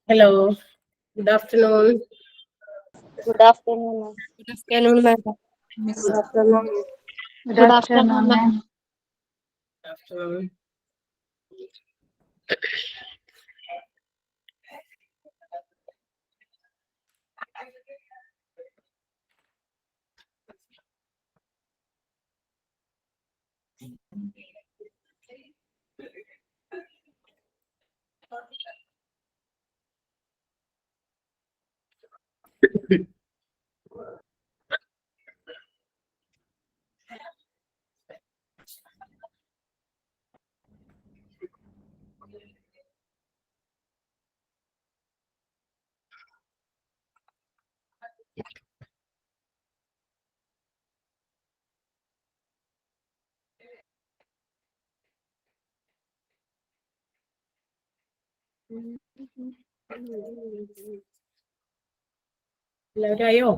Hello. Good afternoon. Good afternoon, ma'am. Good afternoon, ma'am. Good afternoon. Good afternoon, ma'am. Good afternoon. എല്ലാവരും ആയോ?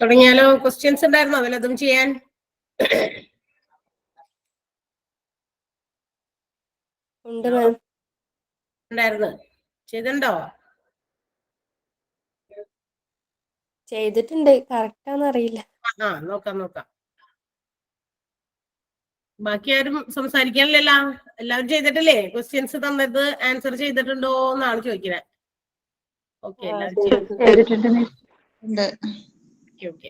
തുടങ്ങിയാലോ? Questions ഉണ്ടായിരുന്നോ വല്ലതും ചെയ്യാൻ? ഉണ്ട് മാം. ഉണ്ടായിരുന്നു. ചെയ്തിട്ടുണ്ടോ? ചെയ്തിട്ടുണ്ട്. കറക്റ്റ് ആണെന്ന് അറിയില്ല. നോക്കാം. ബാക്കി ആരും സംസാരിക്കാനില്ലല്ലോ. എല്ലാവരും ചെയ്തിട്ടില്ലേ? ക്വസ്റ്റ്യൻസ് തന്നത് ആൻസർ ചെയ്തിട്ടുണ്ടോ എന്നാണ് ചോദിക്കുന്നത്. ഓക്കെ, എല്ലാവരും ചെയ്തിട്ടുണ്ട്. ഓക്കെ.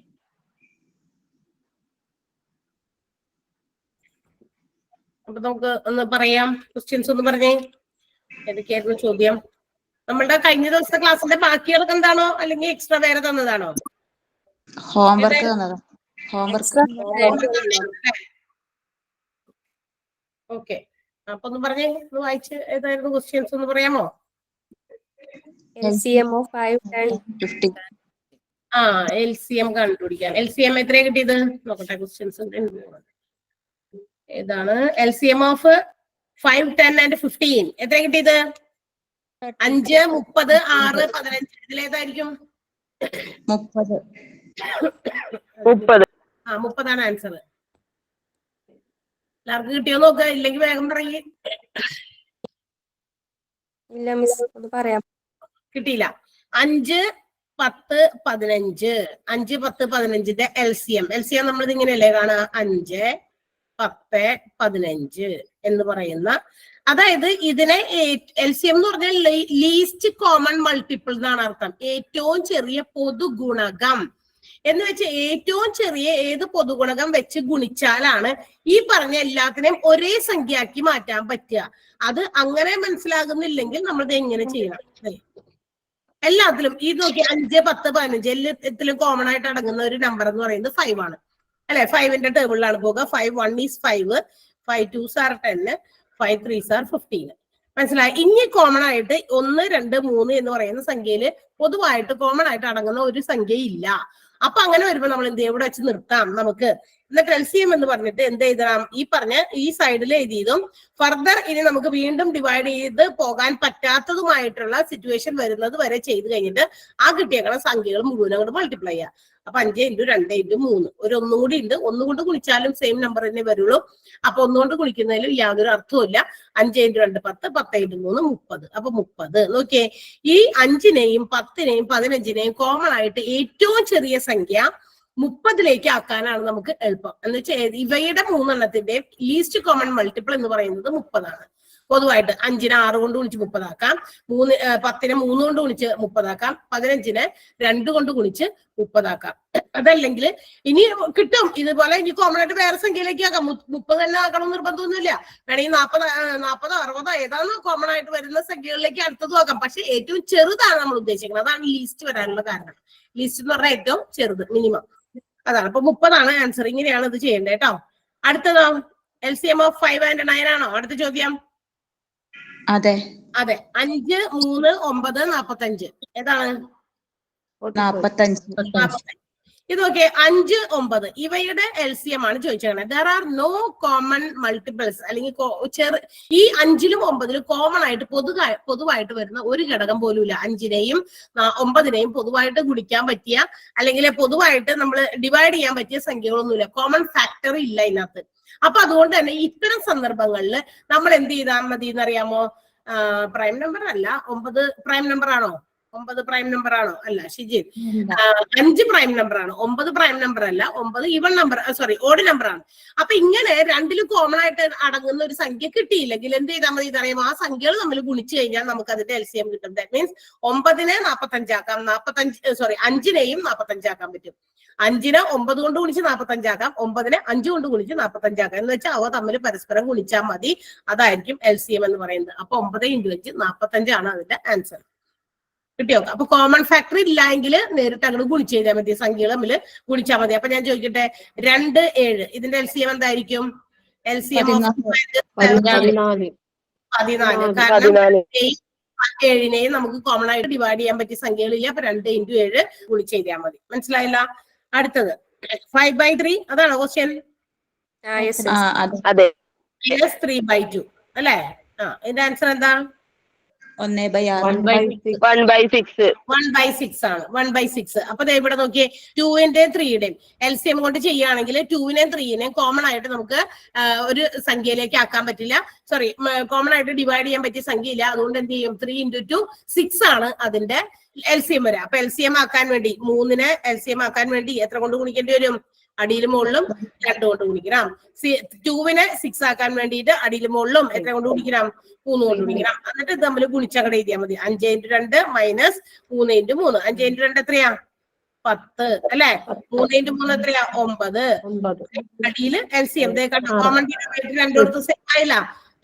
അപ്പൊ നമുക്ക് ഒന്ന് പറയാം. ക്വസ്റ്റ്യൻസ് ഒന്ന് പറഞ്ഞേ. ഏതൊക്കെയായിരുന്നു ചോദ്യം? നമ്മളുടെ കഴിഞ്ഞ ദിവസത്തെ ക്ലാസ്സിന്റെ ബാക്കികളൊക്കെ എന്താണോ അല്ലെങ്കിൽ എക്സ്ട്രാ വേറെ തന്നതാണോ? ഹോംവർക്ക് തന്നത്. ഓക്കെ, അപ്പൊ ഒന്ന് പറഞ്ഞേ, ഒന്ന് വായിച്ച് ഏതായിരുന്നു ക്വസ്റ്റ്യൻസ് ഒന്ന് പറയാമോ? LCM of 5, 10, 50. LCM കണ്ടുപിടിക്കാം. LCM എത്രയാ കിട്ടിയത് നോക്കട്ടെ. ക്വസ്റ്റ്യൻസ് ഏതാണ്? LCM ഓഫ് 5, 10 and 15 എത്ര കിട്ടിയത്? 5, 30, 6, 15. ഇതിലേതായിരിക്കും? 30. 30 ആൻസർ. എല്ലാവർക്കും കിട്ടിയോ നോക്കുക. ഇല്ലെങ്കിൽ വേഗം പറയേ. ഇല്ല മിസ്, ഒന്ന് പറയാം. കിട്ടിയില്ല. 5, 10, 15. 5, 10, 15ന്റെ LCM നമ്മൾ ഇങ്ങനെയല്ലേ കാണുക? 5, 10, 15 എന്ന് പറയുന്ന, അതായത് ഇതിനെ LCM എന്ന് പറഞ്ഞാൽ ലീസ്റ്റ് കോമൺ മൾട്ടിപ്പിൾ എന്നാണ് അർത്ഥം. ഏറ്റവും ചെറിയ പൊതുഗുണകം എന്ന് വെച്ച് ഏറ്റവും ചെറിയ ഏത് പൊതുഗുണകം വെച്ച് ഗുണിച്ചാലാണ് ഈ പറഞ്ഞ എല്ലാത്തിനെയും ഒരേ സംഖ്യയാക്കി മാറ്റാൻ പറ്റുക. അത് അങ്ങനെ മനസ്സിലാകുന്നില്ലെങ്കിൽ നമ്മളിത് എങ്ങനെ ചെയ്യണം? എല്ലാത്തിലും ഈ നോക്കി 5, 10, 15 എല്ലാത്തിലും കോമൺ ആയിട്ട് അടങ്ങുന്ന ഒരു നമ്പർ എന്ന് പറയുന്നത് 5 ആണ് അല്ലെ? 5ന്റെ ടേബിളിലാണ് പോകുക. 5 1 is 5, 5 2s are 10, 5 3s are 15. മനസ്സിലായി? ഇനി കോമൺ ആയിട്ട് 1, 2, 3 എന്ന് പറയുന്ന സംഖ്യയില് പൊതുവായിട്ട് കോമൺ ആയിട്ട് അടങ്ങുന്ന ഒരു സംഖ്യ ഇല്ല. അപ്പൊ അങ്ങനെ വരുമ്പോ നമ്മൾ എന്ത് എവിടെ വെച്ച് നിർത്താം നമുക്ക്? എന്നിട്ട് LCM എന്ന് പറഞ്ഞിട്ട് എന്ത് എഴുതണം? ഈ പറഞ്ഞ ഈ സൈഡിൽ എഴുതിയതും ഫർദർ ഇനി നമുക്ക് വീണ്ടും ഡിവൈഡ് ചെയ്ത് പോകാൻ പറ്റാത്തതുമായിട്ടുള്ള സിറ്റുവേഷൻ വരുന്നത് വരെ ചെയ്ത് കഴിഞ്ഞിട്ട് ആ കിട്ടിയേക്കുന്ന സംഖ്യകൾ മുഴുവൻ അങ്ങോട്ട് മൾട്ടിപ്ലൈ ചെയ്യുക. അപ്പൊ 5 × 2 × 3 ഒന്നും കൂടി ഉണ്ട്. ഒന്നുകൊണ്ട് ഗുണിച്ചാലും സെയിം നമ്പർ തന്നെ വരുള്ളൂ. അപ്പൊ ഒന്നുകൊണ്ട് ഗുണിക്കുന്നതിലും യാതൊരു അർത്ഥവും ഇല്ല. 5 × 2 10, 10 × 3 30. അപ്പൊ 30. നോക്കിയേ, ഈ 5നെയും 10നെയും 15നെയും കോമൺ ആയിട്ട് ഏറ്റവും ചെറിയ സംഖ്യ 30ലേക്ക് ആക്കാനാണ് നമുക്ക് എളുപ്പം. എന്ന് വെച്ചാൽ ഇവയുടെ 3 ലീസ്റ്റ് കോമൺ മൾട്ടിപ്പിൾ എന്ന് പറയുന്നത് 30 ആണ്. പൊതുവായിട്ട് 5നെ 6 കൊണ്ട് ഗുണിച്ച് 30 ആക്കാം, 10നെ 3 കൊണ്ട് ഗുണിച്ച് 30 ആക്കാം, 15നെ 2 കൊണ്ട് ഗുണിച്ച് 30 ആക്കാം. അതല്ലെങ്കിൽ ഇനി കിട്ടും ഇതുപോലെ ഇനി കോമൺ ആയിട്ട് വേറെ സംഖ്യയിലേക്ക് ആക്കാം. 30 തന്നെ ആക്കണം നിർബന്ധമൊന്നുമില്ല. വേണമെങ്കിൽ 40, 60 ഏതാണ് കോമൺ ആയിട്ട് വരുന്ന സംഖ്യകളിലേക്ക് അടുത്തതും ആക്കാം. പക്ഷെ ഏറ്റവും ചെറുതാണ് നമ്മൾ ഉദ്ദേശിക്കുന്നത്. അതാണ് ലീസ്റ്റ് വരാനുള്ള കാരണം. ലീസ്റ്റ് എന്ന് പറഞ്ഞാൽ ഏറ്റവും ചെറുത്, മിനിമം. അതാണ്. അപ്പൊ 30 ആൻസർ. ഇങ്ങനെയാണ് ഇത് ചെയ്യേണ്ടത് കേട്ടോ. അടുത്തതോ LCM of 5 and 9 ആണോ അടുത്ത ചോദ്യം? അതെ. അതെ. 5, 3, 9, 45 ഏതാണ്? 45. ഇത് നോക്കിയേ, 5, 9 ഇവയുടെ LCM ആണ് ചോദിച്ചത്. There are no common multiples, അല്ലെങ്കിൽ ഈ 5ലും 9ലും കോമൺ ആയിട്ട് പൊതുവായിട്ട് വരുന്ന ഒരു ഘടകം പോലും ഇല്ല. 5നെയും 9നെയും പൊതുവായിട്ട് ഗുണിക്കാൻ പറ്റിയ, അല്ലെങ്കിൽ പൊതുവായിട്ട് നമ്മൾ ഡിവൈഡ് ചെയ്യാൻ പറ്റിയ സംഖ്യകളൊന്നുമില്ല. കോമൺ ഫാക്ടർ ഇല്ല ഇതിനകത്ത്. അപ്പൊ അതുകൊണ്ട് തന്നെ ഇത്തരം സന്ദർഭങ്ങളിൽ നമ്മൾ എന്ത് ചെയ്താൽ മതി എന്നറിയാമോ? പ്രൈം നമ്പർ അല്ല. 9 പ്രൈം നമ്പർ ആണോ? 9 പ്രൈം നമ്പർ ആണോ? അല്ല ഷിജിൻ. 5 പ്രൈം നമ്പർ ആണ്. 9 പ്രൈം നമ്പർ അല്ല. 9 even number, sorry odd number ആണ്. അപ്പൊ ഇങ്ങനെ രണ്ടിലും കോമൺ ആയിട്ട് അടങ്ങുന്ന ഒരു സംഖ്യ കിട്ടിയില്ലെങ്കിൽ എന്ത് ചെയ്താൽ മതി എന്നറിയാമോ? ആ സംഖ്യകൾ നമ്മൾ ഗുണിച്ചു കഴിഞ്ഞാൽ നമുക്ക് അതിന്റെ LCM കിട്ടും. ദാറ്റ് മീൻസ് 9നെ 45 ആക്കാം, 5നെയും 45 ആക്കാൻ പറ്റും. 5നെ 9 കൊണ്ട് ഗുണിച്ച് 45 ആക്കാം, 9നെ 5 കൊണ്ട് ഗുണിച്ച് 45 ആക്കാം. എന്ന് വെച്ചാൽ അവ തമ്മിൽ പരസ്പരം ഗുണിച്ചാൽ മതി. അതായിരിക്കും LCM എന്ന് പറയുന്നത്. അപ്പൊ 9 × 5 45 ആണ് അതിന്റെ ആൻസർ. കിട്ടിയോ? അപ്പൊ കോമൺ ഫാക്ടർ ഇല്ലെങ്കിൽ നേരിട്ട് അങ്ങോട്ട് ഗുണിച്ചു ചെയ്താൽ മതി, സംഖ്യകൾ തമ്മിൽ ഗുണിച്ചാൽ മതി. അപ്പൊ ഞാൻ ചോദിക്കട്ടെ, 2, 7 ഇതിന്റെ LCM എന്തായിരിക്കും? LCM 14. കാരണം 7നെയും നമുക്ക് കോമൺ ആയിട്ട് ഡിവൈഡ് ചെയ്യാൻ പറ്റിയ സംഖ്യകളില്ല. അപ്പൊ 2 × 7 ഗുണിച്ച് ചെയ്താൽ മതി. മനസ്സിലായില്ല? അടുത്തത് 5/3 അതാണോ ക്വസ്റ്റ്യൻ? അതെ. -3/2 അല്ലേ? ഇതിന്റെ ആൻസർ എന്താ? 1/6. 1/6 ആണ്. 1/6. അപ്പൊ ഇവിടെ നോക്കിയേ, 2ന്റെയും 3യുടെയും LCM കൊണ്ട് ചെയ്യുകയാണെങ്കിൽ 2നെയും 3നെയും കോമൺ ആയിട്ട് നമുക്ക് ഒരു സംഖ്യയിലേക്ക് ആക്കാൻ പറ്റില്ല. സോറി, കോമൺ ആയിട്ട് ഡിവൈഡ് ചെയ്യാൻ പറ്റിയ സംഖ്യ ഇല്ല. അതുകൊണ്ട് എന്ത് ചെയ്യും? 3 × 2 6 ആണ് അതിന്റെ LCM വരെ. അപ്പൊ LCM ആക്കാൻ വേണ്ടി 3നെ LCM ആക്കാൻ വേണ്ടി എത്ര കൊണ്ട് ഗുണിക്കേണ്ടി വരും? അടിയിലും മുകളിലും 2 കൊണ്ട് ഗുണിക്കണം. 2നെ 6 ആക്കാൻ വേണ്ടിയിട്ട് അടിയിലും മുകളിലും എത്ര കൊണ്ട് ഗുണിക്കണം? 3 കൊണ്ട് ഗുണിക്കണം. എന്നിട്ട് ഇത് തമ്മിൽ ഗുണിച്ചങ്ങടെ എഴുതിയാൽ മതി. 5 × 2 - 3 × 3. 5 × 2 എത്രയാ? 10 അല്ലെ? 3 × 3 എത്രയാ? 9. അടിയിൽ LCM കോമൺ രണ്ടോടത്ത് സെയിം ആയില്ല.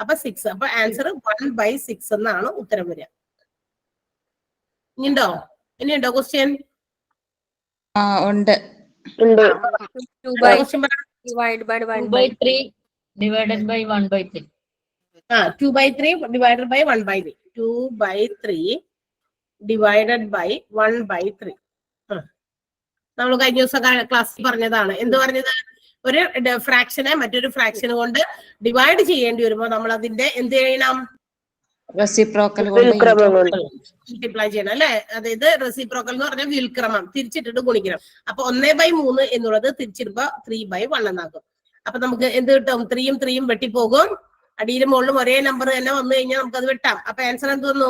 അപ്പൊ 6. അപ്പൊ ആൻസർ 1/6 എന്നാണ് ഉത്തരം വരിക. ഇനിയുണ്ടോ ക്വസ്റ്റ്യൻ? ഉണ്ട്. 2/3 divided by 1/3. 2/3 2/3 divided by 1/3. 2/3 divided by 1/3. നമ്മൾ കഴിഞ്ഞ ദിവസം ക്ലാസ്സിൽ പറഞ്ഞതാണ്. എന്ത് പറഞ്ഞത്? ഒരു ഫ്രാക്ഷനെ മറ്റൊരു ഫ്രാക്ഷൻ കൊണ്ട് ഡിവൈഡ് ചെയ്യേണ്ടി വരുമ്പോൾ നമ്മൾ അതിന്റെ എന്ത് ചെയ്യണം? റെസിപ്രോക്കൽ മൾട്ടിപ്ലൈ ചെയ്യണം അല്ലെ? അതായത് റെസിപ്രോക്കൽ എന്ന് പറഞ്ഞാൽ വ്യുൽക്രമം, തിരിച്ചിട്ടിട്ട് ഗുണിക്കണം. അപ്പൊ 1/3 എന്നുള്ളത് തിരിച്ചിടുമ്പോ 3/1 എന്നാക്കും. അപ്പൊ നമുക്ക് എന്ത് കിട്ടും? 3യും 3യും വെട്ടിപ്പോകും. അടിയിലും മുകളിലും ഒരേ നമ്പർ തന്നെ വന്നു കഴിഞ്ഞാൽ നമുക്ക് അത് വെട്ടാം. അപ്പൊ ആൻസർ എന്ത് വന്നു?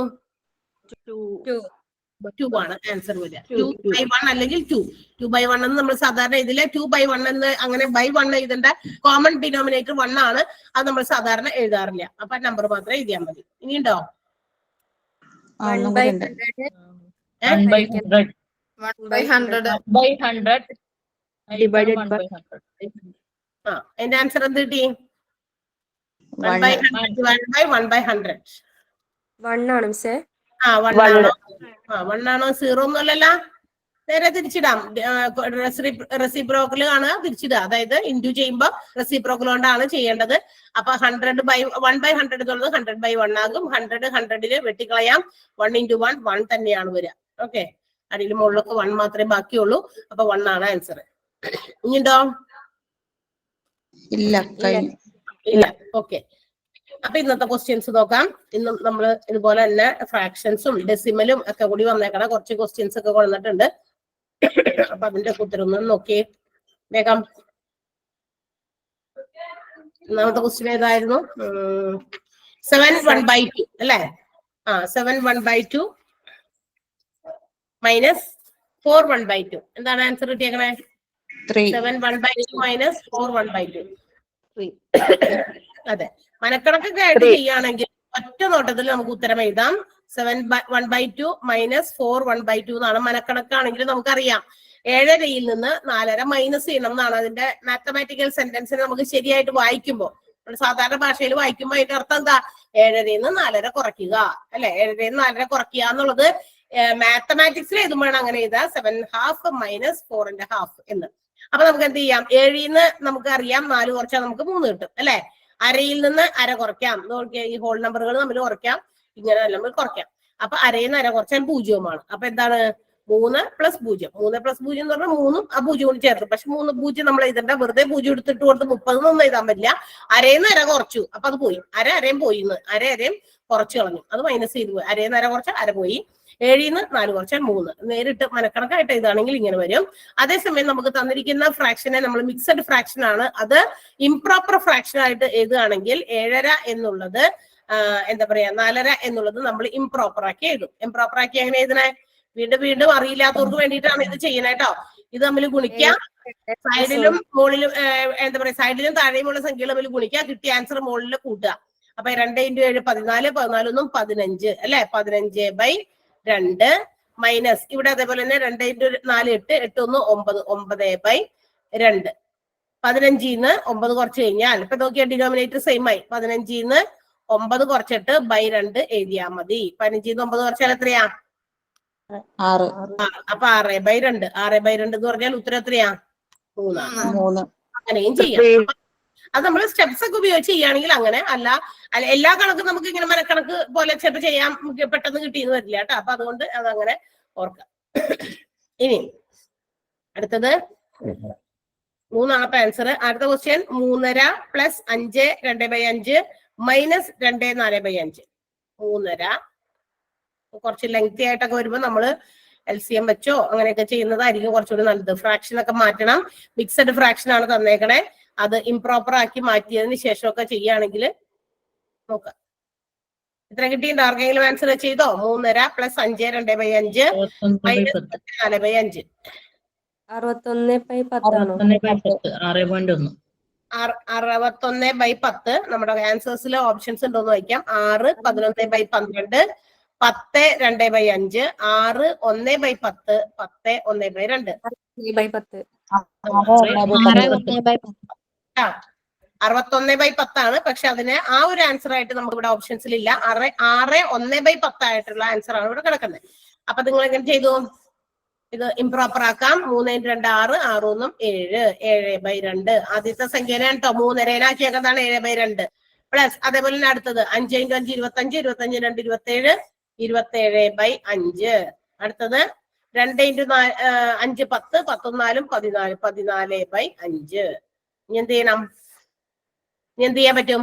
2 ആണ് ആൻസർ വരിക. 2/1 അല്ലെങ്കിൽ 2/1 എന്ന് നമ്മൾ സാധാരണ ഇതിലെ 2/1 എന്ന് അങ്ങനെ by1 എഴുതേണ്ട. കോമൺ ഡിനോമിനേറ്റർ 1 ആണ്. അത് നമ്മൾ സാധാരണ എഴുതാറില്ല. അപ്പൊ നമ്പർ മാത്രം എഴുതിയാൽ മതി. ഇനിയുണ്ടോ? 1/100 divided by എന്റെ ആൻസർ എന്ത് കിട്ടി? 1/100 divided by 1/100. 1 ആണ് മിസ്സേ. 1 ആണോ? 1 ആണോ? 0 ഒന്നുമല്ലല്ലോ. നേരെ തിരിച്ചിടാം. റെസിപ്രോക്കൽ ആണ് തിരിച്ചിടുക. അതായത് ഇൻറ്റു ചെയ്യുമ്പോൾ റെസിപ്രോക്കൽ കൊണ്ടാണ് ചെയ്യേണ്ടത്. അപ്പൊ 1/100 എന്നുള്ളത് 100/1 ആകും. 100 വെട്ടിക്കളയാം. 1 × 1 1 തന്നെയാണ് വരിക. ഓക്കെ, അടിയിൽ മുകളിലൊക്കെ 1 മാത്രമേ ബാക്കിയുള്ളൂ. അപ്പൊ 1 ആണ് ആൻസർ. ഇനിയുണ്ടോ? ഇല്ല. ഓക്കെ, അപ്പൊ ഇന്നത്തെ ക്വസ്റ്റ്യൻസ് നോക്കാം. ഇന്നും നമ്മൾ ഇതുപോലെ തന്നെ ഫ്രാക്ഷൻസും ഡെസിമലും ഒക്കെ കൂടി വന്നേക്കണ കുറച്ച് ക്വസ്റ്റ്യൻസ് ഒക്കെ കൊണ്ടുവന്നിട്ടുണ്ട്. അപ്പൊ അതിന്റെ ഉത്തരം നോക്കിയേ വേഗം. ഒന്നാമത്തെ ക്വസ്റ്റ്യൻ ഏതായിരുന്നു? 7 1/2 അല്ലെ? 7 1/2 മൈനസ് 4 1/2. എന്താണ് ആൻസർ കിട്ടിയേക്കണേ? 7 1/2 മൈനസ് 4 1/2. അതെ, മനക്കണക്കൊക്കെ ആയിട്ട് ചെയ്യുകയാണെങ്കിൽ ഒറ്റ നോട്ടത്തിൽ നമുക്ക് ഉത്തരം എഴുതാം. 7 1/2 മൈനസ് 4 1/2 എന്നാണ്. മനക്കണക്കാണെങ്കിൽ നമുക്കറിയാം 7.5 നിന്ന് 4.5 മൈനസ് ചെയ്യണം എന്നാണ് അതിന്റെ മാത്തമാറ്റിക്കൽ സെന്റൻസിന് നമുക്ക് ശരിയായിട്ട് വായിക്കുമ്പോൾ. സാധാരണ ഭാഷയിൽ വായിക്കുമ്പോൾ അതിന്റെ അർത്ഥം എന്താ? 7.5 നിന്ന് 4.5 കുറയ്ക്കുക അല്ലെ? 7.5 നിന്ന് 4.5 കുറയ്ക്കുക എന്നുള്ളത് മാത്തമാറ്റിക്സിൽ എഴുതുമ്പോഴാണ് അങ്ങനെ എഴുതുക. 7.5 മൈനസ് 4.5 എന്ന്. അപ്പൊ നമുക്ക് എന്ത് ചെയ്യാം, 7ൽ നിന്ന് നമുക്ക് അറിയാം 4 കുറച്ചാൽ നമുക്ക് 3 കിട്ടും അല്ലെ. അരയിൽ നിന്ന് അര കുറയ്ക്കാം, നോക്കിയാൽ ഈ ഹോൾ നമ്പറുകൾ നമ്മൾ കുറയ്ക്കാം, ഇങ്ങനെ നമ്മൾ കുറയ്ക്കാം. അപ്പൊ അരയിൽ നിന്ന് അര കുറച്ചാൽ 0 അപ്പൊ എന്താണ് 3 + 0. 3 + 0 എന്ന് പറഞ്ഞാൽ 3ഉം ആ 0 കൂടി ചേർത്ത്. പക്ഷെ 3 0 നമ്മൾ എഴുതണ്ട, വെറുതെ 0 എടുത്തിട്ട് കൊടുത്ത് 30 ഒന്നും എഴുതാൻ പറ്റില്ല. അരയിൽ നിന്ന് അര കുറച്ചു, അപ്പൊ അത് പോയി. അരയും പോയി, അരയും കുറച്ച് കളഞ്ഞു, അത് മൈനസ് ചെയ്ത് പോയി. അരയിൽ നിന്ന് അര കുറച്ചാൽ അര പോയി. 7ൽ നിന്ന് 4 കുറച്ചാൽ 3. നേരിട്ട് മനക്കണക്കായിട്ട് എഴുതാണെങ്കിൽ ഇങ്ങനെ വരും. അതേസമയം നമുക്ക് തന്നിരിക്കുന്ന ഫ്രാക്ഷനെ നമ്മൾ മിക്സഡ് ഫ്രാക്ഷൻ ആണ്, അത് ഇംപ്രോപ്പർ ഫ്രാക്ഷൻ ആയിട്ട് എഴുതുകയാണെങ്കിൽ 7.5 എന്നുള്ളത് എന്താ പറയാ 4.5 എന്നുള്ളത് നമ്മൾ ഇംപ്രോപ്പർ ആക്കി എഴുതും. ഇംപ്രോപ്പർ ആക്കി എങ്ങനെ എഴുതണേ, വീണ്ടും അറിയില്ലാത്തവർക്ക് വേണ്ടിയിട്ടാണ് ഇത് ചെയ്യണേ കേട്ടോ. ഇത് തമ്മിൽ ഗുണിക്കാം, സൈഡിലും മുകളിലും എന്താ പറയാ സൈഡിലും താഴെയുമുള്ള സംഖ്യകൾ തമ്മിൽ ഗുണിക്കുക, കിട്ടിയ ആൻസർ മുകളിൽ കൂട്ടുക. അപ്പൊ 2 × 7 14, 14 ഒന്നും 15 അല്ലെ. 15/2 മൈനസ് ഇവിടെ അതേപോലെ തന്നെ 2 × 4 8, 8 1 9, 9/2. 15ൽ നിന്ന് 9 കുറച്ച് കഴിഞ്ഞാൽ ഇപ്പൊ നോക്കിയാൽ ഡിനോമിനേറ്റർ സെയിം ആയി. 15ൽ നിന്ന് 9 കുറച്ചിട്ട് /2 എഴുതിയാൽ മതി. 15ൽ നിന്ന് 9 കുറച്ചാൽ എത്രയാ 6. അപ്പൊ 6/2. 6/2 എന്ന് പറഞ്ഞാൽ ഉത്തരം എത്രയാ 3. അങ്ങനെയും ചെയ്യാം. അത് നമ്മൾ സ്റ്റെപ്സ് ഒക്കെ ഉപയോഗിച്ച് ചെയ്യുകയാണെങ്കിൽ അങ്ങനെ അല്ല എല്ലാ കണക്കും നമുക്ക് ഇങ്ങനെ മനക്കണക്ക് പോലെ ചിലപ്പോൾ ചെയ്യാൻ പെട്ടെന്ന് കിട്ടിയെന്ന് വരില്ല കേട്ടോ. അപ്പൊ അതുകൊണ്ട് അതങ്ങനെ ഓർക്കാം. ഇനി അടുത്തത് 3 ആൻസർ. അടുത്ത ക്വസ്റ്റ്യൻ 3.5 + 5 2/5 മൈനസ് 2 4/5. 3.5 കുറച്ച് ലെങ്തി ആയിട്ടൊക്കെ വരുമ്പോൾ നമ്മള് LCM വെച്ചോ അങ്ങനെയൊക്കെ ചെയ്യുന്നതായിരിക്കും കുറച്ചുകൂടി നല്ലത്. ഫ്രാക്ഷൻ ഒക്കെ മാറ്റണം. മിക്സഡ് ഫ്രാക്ഷൻ ആണ് തന്നേക്കണേ, അത് ഇംപ്രോപ്പർ ആക്കി മാറ്റിയതിന് ശേഷമൊക്കെ ചെയ്യുകയാണെങ്കിൽ നോക്കാം. ഇത്ര കിട്ടിയിട്ടുണ്ടോ? ആർക്കെങ്കിലും ആൻസർ ചെയ്തോ? 3.5 + 5 2/5 മൈനസ് 4/5. 61/10 നമ്മുടെ ആൻസേഴ്സിൽ ഓപ്ഷൻസ് ഉണ്ടോന്ന് വായിക്കാം. 6 11/12, 10 2/5, 6 1/10, 10 1/2. 61/10 ആണ്. പക്ഷെ അതിന് ആ ഒരു ആൻസർ ആയിട്ട് നമുക്ക് ഇവിടെ ഓപ്ഷൻസിൽ ഇല്ല. 6 1/10 ആയിട്ടുള്ള ആൻസർ ആണ് ഇവിടെ കിടക്കുന്നത്. അപ്പൊ നിങ്ങൾ എങ്ങനെ ചെയ്തു? ഇത് ഇംപ്രോപ്പർ ആക്കാം. 3 × 2 6, 6 1 7, 7/2. ആദ്യത്തെ സംഖ്യനെ കേട്ടോ 3.5 ആക്കിയേക്കുന്നതാണ് 7/2 പ്ലസ്. അതേപോലെ തന്നെ അടുത്തത് 5 × 5 25, 25 2 27, 27/5. അടുത്തത് 2 × 5 10, 10 4 14, 14/5. ഇനി എന്ത് ചെയ്യണം? ഇനി എന്ത് ചെയ്യാൻ പറ്റും?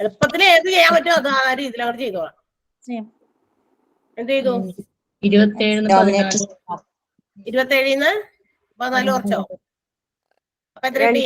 എളുപ്പത്തിൽ ഏത് ചെയ്യാൻ പറ്റുമോ അത് ആ രീതിയിൽ അങ്ങോട്ട് ചെയ്തോളാം. എന്ത് ചെയ്തു? 27 27ൽ നിന്ന് 14 കുറച്ചോ? അപ്പൊ എത്ര കിട്ടി?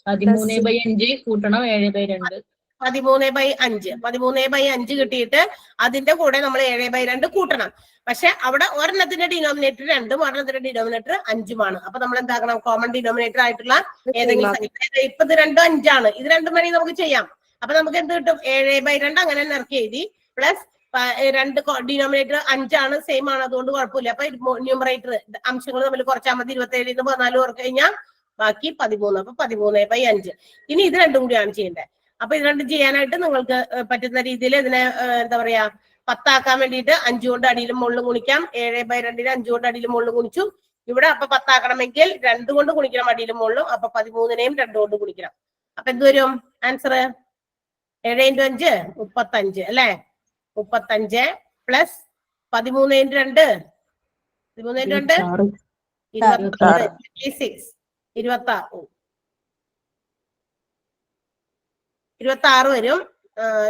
13/5 കൂട്ടണം 7/2. 13/5. 13/5 കിട്ടിയിട്ട് അതിന്റെ കൂടെ നമ്മൾ 7/2 കൂട്ടണം. പക്ഷെ അവിടെ ഒരെണ്ണത്തിന്റെ ഡിനോമിനേറ്റർ 2ഉം ഒരെണ്ണത്തിന്റെ ഡിനോമിനേറ്റർ 5ഉമാണ്. അപ്പൊ നമ്മൾ എന്താക്കണം? കോമൺ ഡിനോമിനേറ്റർ ആയിട്ടുള്ള ഏതെങ്കിലും സംഖ്യ. ഇപ്പൊ ഇത് 2 5ആണ്. ഇത് 2 വേണമെങ്കിൽ നമുക്ക് ചെയ്യാം. അപ്പൊ നമുക്ക് എന്ത് കിട്ടും? 7/2 അങ്ങനെ ഇറക്കി എഴുതി പ്ലസ് 2 ഡിനോമിനേറ്റർ 5ആണ്, സെയിം ആണ്, അതുകൊണ്ട് കുഴപ്പമില്ല. അപ്പൊ ന്യൂമറേറ്റർ അംശങ്ങൾ തമ്മിൽ കുറച്ചാൽ മതി. 27ൽ നിന്ന് 14 കുറച്ച് കഴിഞ്ഞാൽ ബാക്കി 13. അപ്പൊ 13/5. ഇനി ഇത് 2 കൂടിയാണ് ചെയ്യേണ്ടത്. അപ്പൊ ഇത് 2 ചെയ്യാനായിട്ട് നിങ്ങൾക്ക് പറ്റുന്ന രീതിയിൽ ഇതിനെ എന്താ പറയാ 10 ആക്കാൻ വേണ്ടിയിട്ട് 5 കൊണ്ട് അടിയിലും മുകളിലും ഗുണിക്കാം. 7/2 5 കൊണ്ട് അടിയിലും മുകളിലും ഗുണിച്ചു. ഇവിടെ അപ്പൊ 10 ആക്കണമെങ്കിൽ 2 കൊണ്ട് ഗുണിക്കണം അടിയിലും മുകളിലും. അപ്പൊ 13നെയും 2 കൊണ്ട് ഗുണിക്കണം. അപ്പൊ എന്ത് വരും ആൻസർ? 7 × 5 35 അല്ലെ. 35 പ്ലസ് 13 × 2 26 വരും.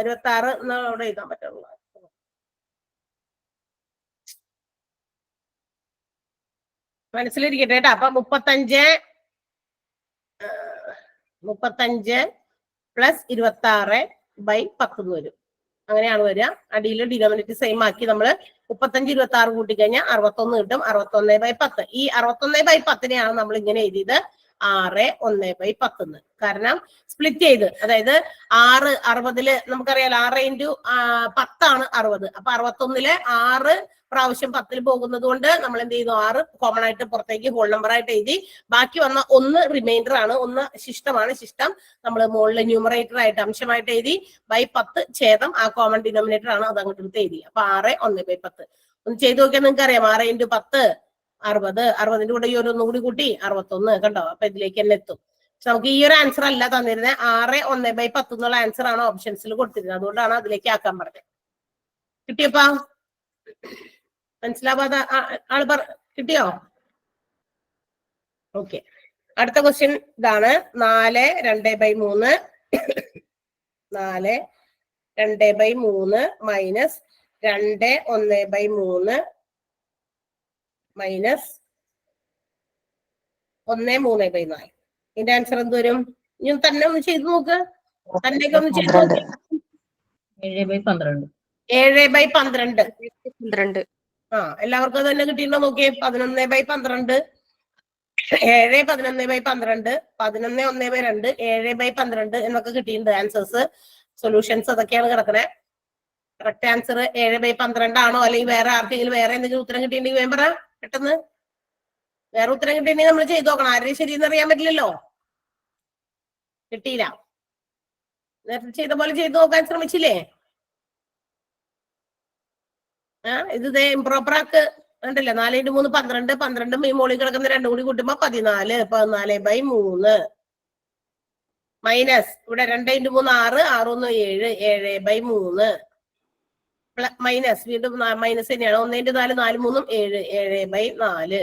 26 അവിടെ എഴുതാൻ പറ്റുള്ളൂ. മനസ്സിലിരിക്കട്ടെ കേട്ടോ. അപ്പൊ 35 പ്ലസ് 26/10 വരും. അങ്ങനെയാണ് വരിക. അടിയിൽ ഡിനോമിനേറ്റർ സെയിം ആക്കി നമ്മൾ 35 26 കൂട്ടിക്കഴിഞ്ഞാൽ 61 കിട്ടും. 61/10. ഈ 61/10നെയാണ് നമ്മൾ ഇങ്ങനെ എഴുതിയത് 6 1/10. കാരണം സ്പ്ലിറ്റ് ചെയ്ത്, അതായത് 6 60 നമുക്കറിയാലോ 6 × 10 ആണ് 60. അപ്പൊ 61 6 പ്രാവശ്യം 10 പോകുന്നത് കൊണ്ട് നമ്മൾ എന്ത് ചെയ്തു? 6 കോമൺ ആയിട്ട് പുറത്തേക്ക് ഹോൾ നമ്പർ ആയിട്ട് എഴുതി. ബാക്കി വന്ന 1 റിമൈൻഡർ ആണ്, 1 ശിഷ്ടമാണ്. ശിഷ്ടം നമ്മൾ മുകളിൽ ന്യൂമറേറ്റർ ആയിട്ട് അംശമായിട്ട് എഴുതി. 10 ഛേദം ആ കോമൺ ഡിനോമിനേറ്റർ ആണ്, അത് അങ്ങോട്ട് എടുത്ത് എഴുതി. അപ്പൊ 6 1/10 ഒന്ന് ചെയ്ത് നോക്കിയാൽ നിങ്ങൾക്ക് അറിയാം. 6 × 10 60. 60ന്റെ കൂടെ ഈ ഒന്നും കൂടി കൂട്ടി 61. കണ്ടോ? അപ്പൊ ഇതിലേക്ക് തന്നെ എത്തും. പക്ഷെ നമുക്ക് ഈ ഒരു ആൻസർ അല്ല തന്നിരുന്നത്. 6/1/10 എന്നുള്ള ആൻസർ ആണ് ഓപ്ഷൻസിൽ കൊടുത്തിരുന്നത്. അതുകൊണ്ടാണ് അതിലേക്ക് ആക്കാൻ പറഞ്ഞത്. കിട്ടിയപ്പാ? മനസ്സിലാവാതെ ആള് കിട്ടിയോ? ഓക്കെ. അടുത്ത ക്വസ്റ്റ്യൻ ഇതാണ്. 4/2/3 4/2/3 മൈനസ് 2/1/3 മൈനസ് 1/3/4. ഇതിന്റെ ആൻസർ എന്ത് വരും? ഇനി തന്നെ ഒന്ന് ചെയ്ത് നോക്ക്. തന്നെയൊക്കെ ഒന്ന് ചെയ്ത് നോക്ക്. 7/12. 7/12. എല്ലാവർക്കും തന്നെ കിട്ടിയിട്ടുണ്ടോ നോക്കിയേ. 11/12, 7/11/12, 11/1/2, 7/12 എന്നൊക്കെ കിട്ടിയിട്ടുണ്ട് ആൻസേഴ്സ്. സൊല്യൂഷൻസ് അതൊക്കെയാണ് കിടക്കണേ. കറക്റ്റ് ആൻസർ 7/12 ആണോ, അല്ലെങ്കിൽ വേറെ ആർക്കെങ്കിലും വേറെ എന്തെങ്കിലും ഉത്തരം കിട്ടിയിട്ടുണ്ടെങ്കിൽ വേം പറ പെട്ടെന്ന്. വേറെ ഉത്തരം കിട്ടിയിട്ടുണ്ടെങ്കിൽ നമ്മൾ ചെയ്ത് നോക്കണം. ആരെയും ശരിയെന്ന് അറിയാൻ പറ്റില്ലല്ലോ. കിട്ടിയില്ല. നേരത്തെ ചെയ്ത പോലെ ചെയ്ത് നോക്കാൻ ശ്രമിച്ചില്ലേ? ഇത് ഇംപ്രോപ്പർ ആക്ക്. കണ്ടില്ല? 4x3 12, 12 ഈ മോളിൽ കിടക്കുന്ന 2 കൂടി കൂട്ടുമ്പോ 14, 14/3 മൈനസ് ഇവിടെ 2x3 6, 6 1 7, 7/3 മൈനസ് വീണ്ടും മൈനസ് തന്നെയാണ്. 1x4 4 3 7, 7/4.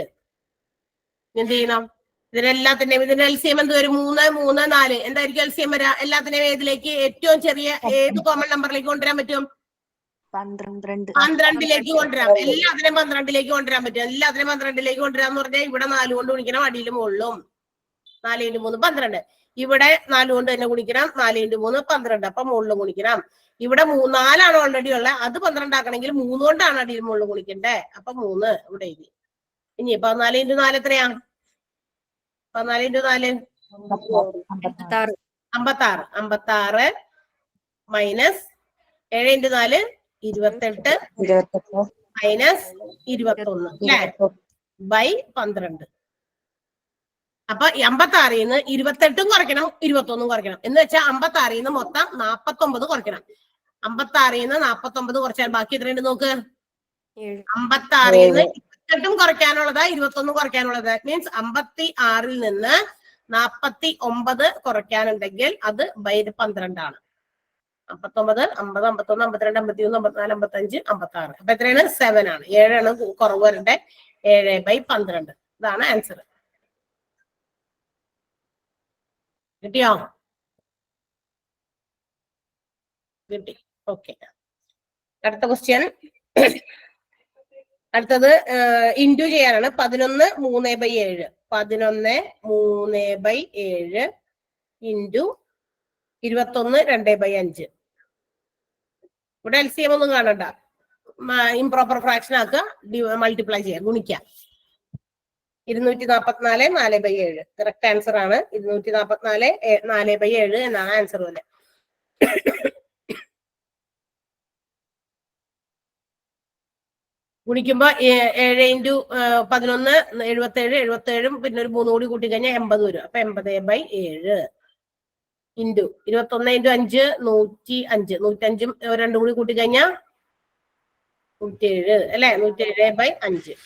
എന്ത് ചെയ്യണം? ഇതിനെല്ലാത്തിന്റെയും ഇതിന്റെ എൽസിഎം എന്ത് വരും? 3 3 4. എന്തായിരിക്കും എൽസിഎം വരാ? എല്ലാത്തിനെയും ഏതിലേക്ക് ഏറ്റവും ചെറിയ ഏത് കോമൺ നമ്പറിലേക്ക് കൊണ്ടുവരാൻ പറ്റും? 12ലേക്ക് കൊണ്ടുവരാം. എല്ലാത്തിനെയും 12ലേക്ക് കൊണ്ടുവരാൻ പറ്റും. എല്ലാത്തിനെയും 12ലേക്ക് കൊണ്ടുവരാന്ന് പറഞ്ഞാൽ ഇവിടെ 4 കൊണ്ട് ഗുണിക്കണം, അടിയിലും മുകളിലും. 4x3 12. ഇവിടെ 4 കൊണ്ട് തന്നെ ഗുണിക്കണം, 4x3 12. അപ്പൊ മുകളിലും ഗുണിക്കണം. ഇവിടെ 4 ഓൾറെഡി ഉള്ളത്. അത് 12 ആക്കണമെങ്കിൽ 3 കൊണ്ടാണ് അടിയിൽ മുകളിൽ ഗുണിക്കണ്ടേ. അപ്പൊ 3 ഇവിടെ എഴുതി. ഇനി 14x4 എത്രയാ? 14x4 56. 56 മൈനസ് 7x4 28 മൈനസ് 21 അല്ലേ? /12. അപ്പൊ 56ന്ന് 28 കുറയ്ക്കണം, 21 കുറയ്ക്കണം. എന്ന് വെച്ചാൽ 56ന്ന് മൊത്തം 49 കുറയ്ക്കണം. 56ന്ന് 49 കുറച്ചാൽ ബാക്കി എത്രയുണ്ട് നോക്ക്. 56ന്ന് 28 കുറയ്ക്കാനുള്ളതാ, 21 കുറയ്ക്കാനുള്ളത്. മീൻസ് 56ൽ നിന്ന് 49 കുറയ്ക്കാനുണ്ടെങ്കിൽ അത് /12 ആണ്. 59, 50, 51, 52, 53, 54, 55, 56. അപ്പൊ എത്രയാണ്? 7 ആണ്. 7 ആണ് കുറവ് വരണ്ടേ. 7/12. ഇതാണ് ആൻസർ. കിട്ടിയോ? കിട്ടി. ഓക്കെ. അടുത്ത ക്വസ്റ്റ്യൻ. അടുത്തത് ഇൻറ്റു ചെയ്യാനാണ്. 11 3/7. 11 3/7 ഇൻറ്റു 21 2/5. ഇവിടെ എൽസിഎം ഒന്നും കാണണ്ട. ഇംപ്രോപ്പർ ഫ്രാക്ഷൻ ആക്കുക, മൾട്ടിപ്ലൈ ചെയ്യുക, ഗുണിക്കുക. 244 4/7. കറക്റ്റ് ആൻസർ ആണ്. 244 4/7 എന്നാണ് ആൻസർ പോലെ. ഗുണിക്കുമ്പോ 7 × 11 77, 77 പിന്നെ ഒരു 3 കൂടി കൂട്ടി കഴിഞ്ഞാൽ 80 വരും. അപ്പൊ 80/7 ഇൻറ്റു 21 × 5 105. 105 2 കൂടി കൂട്ടി കഴിഞ്ഞാൽ 107 അല്ലെ? 107/5.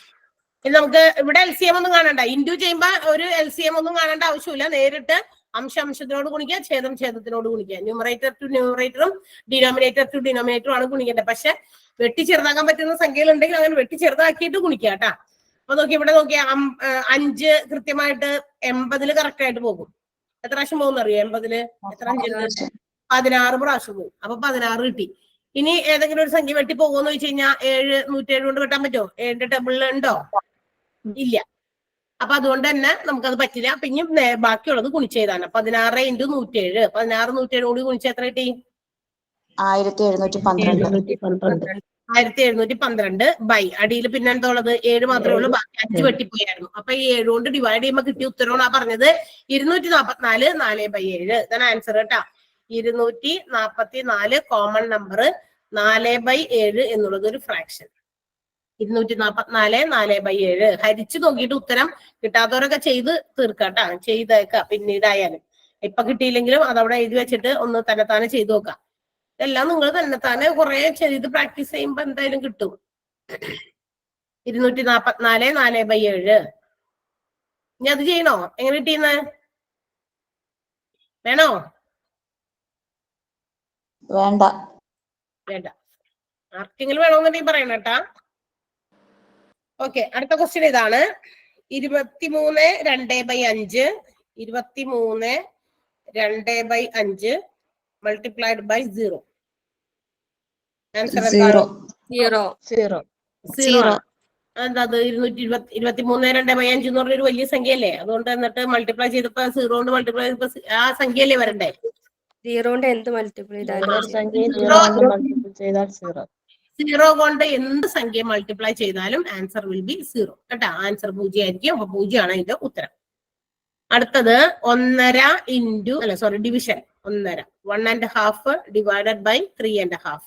ഇനി നമുക്ക് ഇവിടെ എൽസിഎം ഒന്നും കാണണ്ട. ഇൻറ്റു ചെയ്യുമ്പോ ഒരു എൽസിഎം ഒന്നും കാണേണ്ട ആവശ്യമില്ല. നേരിട്ട് അംശത്തിനോട് ഗുണിക്കുക, ഛേദത്തിനോട് ഗുണിക്കുക. ന്യൂമറേറ്റർ ടു ന്യൂമറേറ്ററും ഡിനോമിനേറ്റർ ടു ഡിനോമിനേറ്ററും ആണ് ഗുണിക്കേണ്ടത്. പക്ഷെ വെട്ടി ചെറുതാക്കാൻ പറ്റുന്ന സംഖ്യകളുണ്ടെങ്കിൽ അങ്ങനെ വെട്ടി ചെറുതാക്കിയിട്ട് ഗുണിക്കുക കേട്ടാ. അപ്പൊ നോക്കി ഇവിടെ നോക്കിയാ 5 കൃത്യമായിട്ട് 80 കറക്റ്റ് ആയിട്ട് പോകും. എത്ര പ്രാവശ്യം പോകുന്ന അറിയോ? 80 എത്ര 5 16 പ്രാവശ്യം പോകും. അപ്പൊ 16 കിട്ടി. ഇനി ഏതെങ്കിലും ഒരു സംഖ്യ വെട്ടി പോകുമെന്ന് വെച്ച് കഴിഞ്ഞാൽ 7 107 കൊണ്ട് വെട്ടാൻ പറ്റുമോ? 7ന്റെ ടേബിളിൽ ഉണ്ടോ? ഇല്ല. അപ്പൊ അതുകൊണ്ട് തന്നെ നമുക്കത് പറ്റില്ല. അപ്പൊ ഇനി ബാക്കിയുള്ളത് ഗുണിച്ചെഴുതാണ്. 16 × 107. 16 107 കൂടി ഗുണിച്ച എത്ര കിട്ടി? 1712. 1712 ബൈ അടിയിൽ പിന്നെ എന്താ ഉള്ളത്? 7 മാത്രമേ ഉള്ളൂ. ബാക്കി 5 വെട്ടിപ്പോയായിരുന്നു. അപ്പൊ ഈ 7 കൊണ്ട് ഡിവൈഡ് ചെയ്യുമ്പോൾ കിട്ടിയ ഉത്തരവാണ് ആ പറഞ്ഞത്. 244 4/7. ഇതാണ് ആൻസർ കേട്ടാ. 244 കോമൺ നമ്പർ, 4/7 എന്നുള്ളത് ഒരു ഫ്രാക്ഷൻ. 244 4/7. ഹരിച്ചു നോക്കിയിട്ട് ഉത്തരം കിട്ടാത്തവരൊക്കെ ചെയ്ത് തീർക്കാട്ടാ. ചെയ്തേക്കാം പിന്നീടായാലും. ഇപ്പൊ കിട്ടിയില്ലെങ്കിലും അതവിടെ എഴുതി വെച്ചിട്ട് ഒന്ന് തന്നെത്താനെ ചെയ്തു നോക്കാം. എല്ലാം നിങ്ങൾ തന്നെത്താനെ കുറെ ചെയ്ത് പ്രാക്ടീസ് ചെയ്യുമ്പോ എന്തായാലും കിട്ടും. 244 4/7. ഇനി അത് ചെയ്യണോ? എങ്ങനെ കിട്ടിയെന്ന് വേണോ? വേണ്ട. വേണ്ട. ആർക്കെങ്കിലും വേണമെന്നുണ്ടെങ്കിൽ പറയണം കേട്ടാ. ഓക്കെ, അടുത്ത ക്വസ്റ്റ്യൻ ഇതാണ്. 23 2/5 23 2/5 മൾട്ടിപ്ലൈഡ് ബൈ 0. ആൻസർ എന്താണ്? 0. 0. 0. എന്താ അത്? 23 2/5 എന്ന് പറഞ്ഞൊരു വലിയ സംഖ്യയല്ലേ? അതുകൊണ്ട് എന്നിട്ട് മൾട്ടിപ്ലൈ ചെയ്തപ്പോ 0 കൊണ്ട് മൾട്ടിപ്ലൈ ചെയ്തപ്പോ ആ സംഖ്യയല്ലേ വരണ്ടേ? 0 കൊണ്ട് എന്ത് മൾട്ടിപ്ലൈ ചെയ്താലും ഏതൊരു സംഖ്യയെ 0 കൊണ്ട് മൾട്ടിപ്ലൈ ചെയ്താൽ 0. 0 കൊണ്ട് എന്ത് സംഖ്യ മൾട്ടിപ്ലൈ ചെയ്താലും ആൻസർ വിൽ ബി 0 കേട്ടാ. ആൻസർ 0 ആയിരിക്കും. അപ്പൊ 0 ആണ് ഇതിന്റെ ഉത്തരം. അടുത്തത് 1.5 ഡിവിഷൻ. 1.5 1.5 divided by 3.5.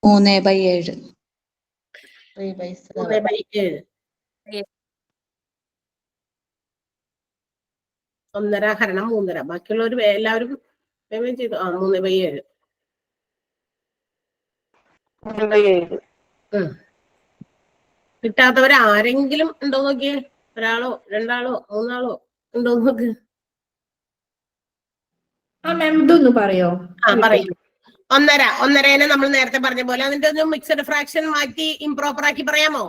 3/7. 3/7. 3/7. 1.5 ഹരണം 3.5. ബാക്കിയുള്ളവർ എല്ലാവരും പേയ്മെന്റ് ചെയ്തു. 3/7. കിട്ടാത്തവർ ആരെങ്കിലും ഉണ്ടോ നോക്കിയേ? ഒരാളോ രണ്ടാളോ മൂന്നാളോ ഉണ്ടോ നോക്ക്. ഇതൊന്ന് പറയോ? പറയും. 1.5 നമ്മൾ നേരത്തെ പറഞ്ഞ പോലെ അതിന്റെ ഒരു മിക്സഡ് ഫ്രാക്ഷൻ മാറ്റി ഇംപ്രോപ്പർ ആക്കി പറയാമോ?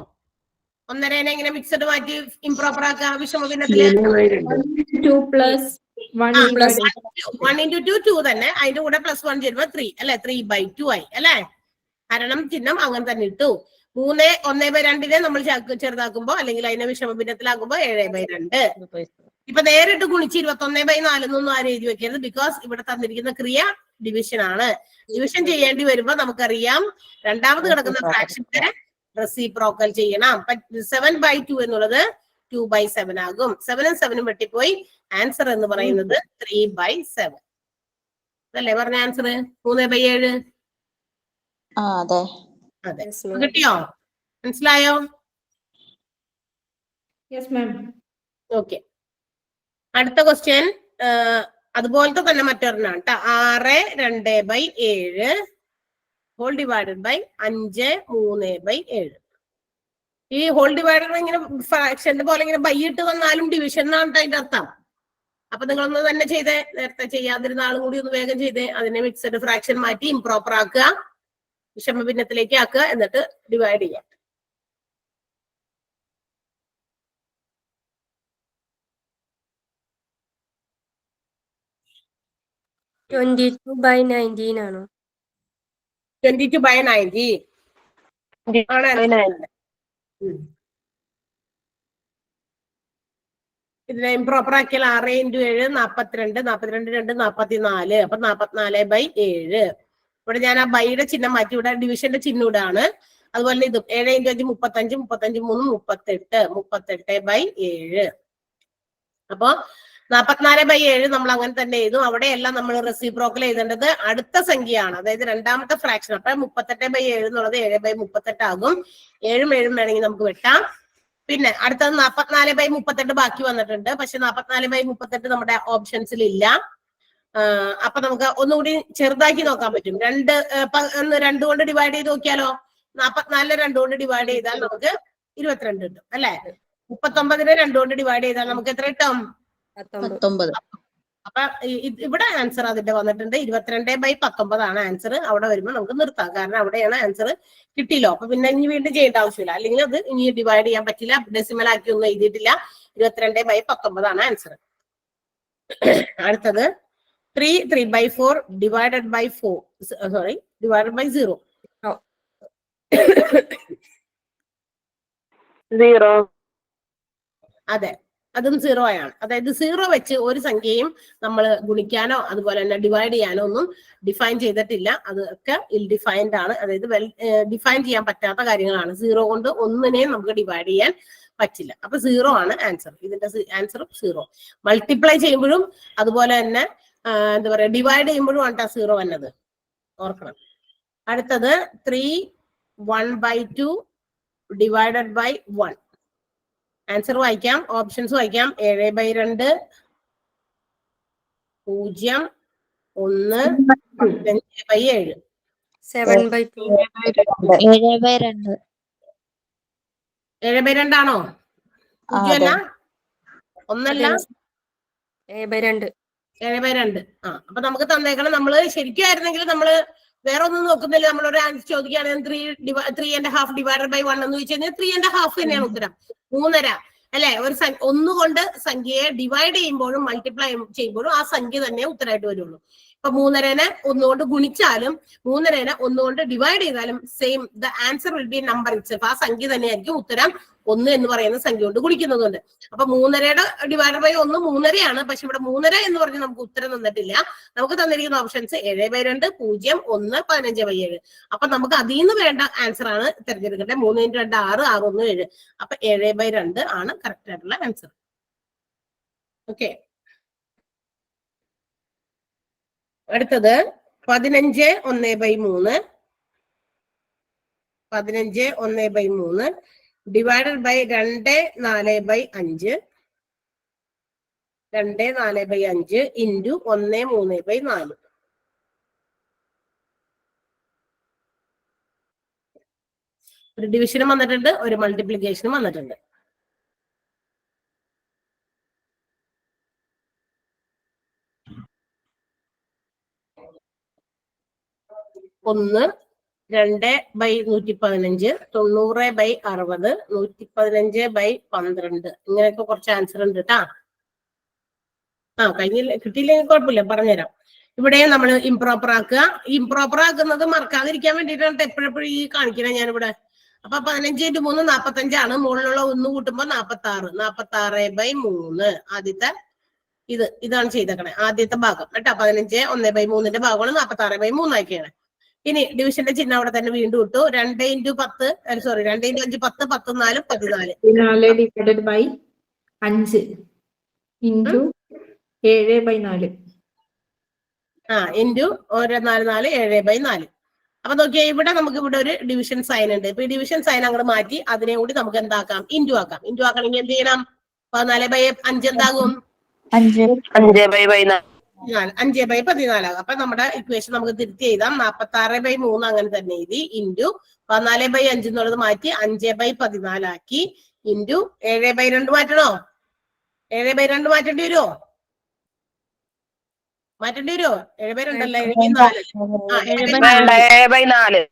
1.5 എങ്ങനെ മിക്സഡ് മാറ്റി ഇംപ്രോപ്പർ ആക്കാം വിഷമ ഭിന്നത്തില്? 2 + 1 1 × 2 2 തന്നെ. അതിന്റെ കൂടെ +1 ചേരുമ്പോ 3 അല്ലെ? 3/2 ആയി അല്ലെ? ഹരണം ചിഹ്നം അങ്ങനെ തന്നെ ഇട്ടു. 3 1/2 നമ്മൾ ചെറുതാക്കുമ്പോ അല്ലെങ്കിൽ അതിനെ വിഷമ ഭിന്നത്തിലാക്കുമ്പോ 7/2. ഇപ്പൊ നേരിട്ട് ഗുണിച്ച് 21/4 എന്നൊന്നും ആരും എഴുതി വെക്കരുത്. ബിക്കോസ് ഇവിടെ തന്നിരിക്കുന്ന ക്രിയ ഡിവിഷൻ ആണ്. ഡിവിഷൻ ചെയ്യേണ്ടി വരുമ്പോ നമുക്കറിയാം രണ്ടാമത് കിടക്കുന്ന ഫ്രാക്ഷന്റെ റെസിപ്രോക്കൽ ചെയ്യണം. 7/2 എന്നുള്ളത് 2/7 ആകും. 7 ഉം 7 ഉം വെട്ടിപ്പോയി. ആൻസർ എന്ന് പറയുന്നത് 3/7 അതല്ലേ പറഞ്ഞ ആൻസർ? 3/7. അതെ. അതെ. കിട്ടിയോ? മനസ്സിലായോ? Yes ma'am. ഓക്കെ, അടുത്ത ക്വസ്റ്റ്യൻ അതുപോലത്തെ തന്നെ മറ്റൊരെണ്ണാണ് കേട്ടോ. 6 2/7 ഹോൾ ഡിവൈഡഡ് ബൈ 5 3/7. ഈ ഹോൾ ഡിവൈഡർ ഇങ്ങനെ ഫ്രാക്ഷന്റെ പോലെ ഇങ്ങനെ ബൈ ഇട്ട് വന്നാലും ഡിവിഷൻ എന്നാണ് അതിന്റെ അർത്ഥം. അപ്പൊ നിങ്ങളൊന്ന് തന്നെ ചെയ്തേ. നേരത്തെ ചെയ്യാതിരുന്ന ആളും കൂടി ഒന്ന് വേഗം ചെയ്തേ. അതിനെ മിക്സഡ് ഫ്രാക്ഷൻ മാറ്റി ഇംപ്രോപ്പർ ആക്കുക, വിഷമ ഭിന്നത്തിലേക്ക് ആക്കുക, എന്നിട്ട് ഡിവൈഡ് ചെയ്യാം. 22/19 ആണോ? 22/90 ആണ്. ഇതിനെ ഇംപ്രോപ്പർ ആക്കിയാൽ 6 × 7 42 42 2 44. അപ്പൊ 44/7. ഇവിടെ ഞാൻ ആ ബൈയുടെ ചിഹ്നം മാറ്റി ഇവിടെ ഡിവിഷന്റെ ചിഹ്നം ഇടാണ്. അതുപോലെ ഇതും 7 × 5 35 35 3 38 അപ്പൊ 44/7 നമ്മൾ അങ്ങനെ തന്നെ എഴുതും. അവിടെയെല്ലാം നമ്മൾ റെസിപ്രോക്കൽ എഴുതേണ്ടത് അടുത്ത സംഖ്യയാണ്, അതായത് രണ്ടാമത്തെ ഫ്രാക്ഷൻ. അപ്പൊ 38/7 എന്നുള്ളത് 7/38 ആകും. 7 വേണമെങ്കിൽ നമുക്ക് വെട്ടാം. പിന്നെ അടുത്തത് 44/38 ബാക്കി വന്നിട്ടുണ്ട്. പക്ഷെ 44/38 നമ്മുടെ ഓപ്ഷൻസിൽ ഇല്ല. അപ്പൊ നമുക്ക് ഒന്നുകൂടി ചെറുതാക്കി നോക്കാൻ പറ്റും. 2 കൊണ്ട് ഡിവൈഡ് ചെയ്ത് നോക്കിയാലോ? 44 2 കൊണ്ട് ഡിവൈഡ് ചെയ്താൽ നമുക്ക് 22 കിട്ടും അല്ലെ? 39 2 കൊണ്ട് ഡിവൈഡ് ചെയ്താൽ നമുക്ക് എത്ര കിട്ടും? 19. അപ്പൊ ഇവിടെ ആൻസർ അതിന്റെ വന്നിട്ടുണ്ട്. 22/19 ആണ് ആൻസർ. അവിടെ വരുമ്പോൾ നമുക്ക് നിർത്താം, കാരണം അവിടെയാണ് ആൻസർ കിട്ടിയല്ലോ. അപ്പൊ പിന്നെ ഇനി വീണ്ടും ചെയ്യേണ്ട ആവശ്യമില്ല. അല്ലെങ്കിൽ അത് ഇനി ഡിവൈഡ് ചെയ്യാൻ പറ്റില്ല. ഡെസിമൽ ആക്കി ഒന്നും എഴുതിയിട്ടില്ല. 22/19 ആണ് ആൻസർ. അടുത്തത് 3/4 ഡിവൈഡഡ് ബൈ 4 ഡിവൈഡഡ് ബൈ 0. 0. അതെ, അതും 0 ആണ്. അതായത് 0 വെച്ച് ഒരു സംഖ്യയും നമ്മൾ ഗുണിക്കാനോ അതുപോലെ തന്നെ ഡിവൈഡ് ചെയ്യാനോ ഒന്നും ഡിഫൈൻ ചെയ്തിട്ടില്ല. അതൊക്കെ ഇൽ ഡിഫൈൻഡ് ആണ്. അതായത് ഡിഫൈൻ ചെയ്യാൻ പറ്റാത്ത കാര്യങ്ങളാണ്. 0 കൊണ്ട് ഒന്നിനെയും നമുക്ക് ഡിവൈഡ് ചെയ്യാൻ പറ്റില്ല. അപ്പൊ 0 ആണ് ആൻസർ. ഇതിന്റെ ആൻസറും 0. മൾട്ടിപ്ലൈ ചെയ്യുമ്പോഴും അതുപോലെ തന്നെ എന്താ പറയാ ഡിവൈഡ് ചെയ്യുമ്പോഴും ആണ് 0 വന്നത്, ഓർക്കണം. അടുത്തത് 3 1/2 ഡിവൈഡഡ് ബൈ 1. ആൻസർ വായിക്കാം, ഓപ്ഷൻസ് വായിക്കാം. 7/2 0 1 15/7. 7/2. 7/2. 7/2 ആണോ? ആ, പൂജ്യമല്ല, അതെ. ഒന്നല്ല, 7/2. 7/2. ആ, അപ്പൊ നമുക്ക് തന്നേക്കണം. നമ്മള് ശരിക്കും ആയിരുന്നെങ്കിൽ നമ്മള് വേറെ ഒന്നും നോക്കുന്നില്ല. നമ്മളൊരു ആൻസർ ചോദിക്കുകയാണെങ്കിൽ 3.5 ഡിവൈഡഡ് ബൈ 1 എന്ന് ചോദിച്ചു കഴിഞ്ഞാൽ 3.5 തന്നെയാണ് ഉത്തരം. 3.5 അല്ലെ? ഒരു ഒന്നുകൊണ്ട് സംഖ്യയെ ഡിവൈഡ് ചെയ്യുമ്പോഴും മൾട്ടിപ്ലൈ ചെയ്യുമ്പോഴും ആ സംഖ്യ തന്നെ ഉത്തരമായിട്ട് വരുള്ളൂ. ഇപ്പൊ 3.5 ഒന്നുകൊണ്ട് ഗുണിച്ചാലും 3.5 ഒന്നുകൊണ്ട് ഡിവൈഡ് ചെയ്താലും same, the answer will be number itself. ആ സംഖ്യ തന്നെയായിരിക്കും ഉത്തരം. 1 എന്ന് പറയുന്ന സംഖ്യ കൊണ്ട് ഗുണിക്കുന്നതുകൊണ്ട്. അപ്പൊ 3.5 ഡിവൈഡ് ബൈ 1 3.5 പക്ഷെ ഇവിടെ 3.5 എന്ന് പറഞ്ഞ് നമുക്ക് ഉത്തരം തന്നിട്ടില്ല. നമുക്ക് തന്നിരിക്കുന്ന ഓപ്ഷൻസ് 7/2, 0, 1, 15/7. അപ്പൊ നമുക്ക് അതിൽ നിന്ന് വേണ്ട ആൻസർ ആണ് തിരഞ്ഞെടുക്കേണ്ടത്. 3 × 2 6, 6 1 7. അപ്പൊ 7/2 ആണ് കറക്റ്റ് ആയിട്ടുള്ള ആൻസർ. ഓക്കെ, അടുത്തത് 15 1/3. 15 1/3 ഡിവൈഡഡ് ബൈ 2 4/5. 2 4/5 ഇൻറ്റു 1 3/4. ഒരു ഡിവിഷനും വന്നിട്ടുണ്ട്, ഒരു മൾട്ടിപ്ലിക്കേഷനും വന്നിട്ടുണ്ട്. ഒന്ന് 2/115, 90/60, 115/12. ഇങ്ങനെയൊക്കെ കുറച്ച് ആൻസർ ഉണ്ട് കേട്ടാ. കഴിഞ്ഞില്ല, കിട്ടിയില്ലെങ്കിൽ കുഴപ്പമില്ല, പറഞ്ഞുതരാം. ഇവിടെ നമ്മൾ ഇംപ്രോപ്പർ ആക്കുക. ഇംപ്രോപ്പർ ആക്കുന്നത് മറക്കാതിരിക്കാൻ വേണ്ടിയിട്ടാണ് എപ്പോഴെപ്പോഴും ഈ കാണിക്കുന്നത് ഞാനിവിടെ. അപ്പൊ 15 × 3 45 മുകളിലുള്ള 1 കൂട്ടുമ്പോ 46. 46/3 ആദ്യത്തെ ഇതാണ് ചെയ്തേക്കണേ, ആദ്യത്തെ ഭാഗം കേട്ടോ. 15 1/3 ഭാഗമാണ് 46/3 ആക്കിയാണ്. ഇനി ഡിവിഷന്റെ ചിഹ്നം അവിടെ തന്നെ വീണ്ടും ഇട്ടു. 2 × 10 2 × 5 10, 10 4 14. 4 ഡിവൈഡഡ് ബൈ 5 ഇൻറ്റു 7/4. ഇൻറ്റു 4 4 7/4. അപ്പൊ നോക്കിയാ ഇവിടെ നമുക്ക് ഇവിടെ ഒരു ഡിവിഷൻ സൈൻ ഉണ്ട്. ഇപ്പൊ ഈ ഡിവിഷൻ സൈൻ അങ്ങോട്ട് മാറ്റി അതിനെ കൂടി നമുക്ക് എന്താക്കാം, ഇൻറ്റു ആക്കാം. ഇൻറ്റു ആക്കണമെങ്കിൽ എന്ത് ചെയ്യണം? 14/5 എന്താകും? 5/14. 5/14 ആകും. അപ്പൊ നമ്മുടെ ഇക്വേഷൻ നമുക്ക് തിരുത്തി എഴുതാം. 46/3 അങ്ങനെ തന്നെ എഴുതി. ഇൻറ്റു 14/5 എന്നുള്ളത് മാറ്റി 5/14 ആക്കി. ഇൻറ്റു 7/2 മാറ്റണോ? 7/2 മാറ്റേണ്ടി വരുമോ? 7/2 അല്ല, 7/4.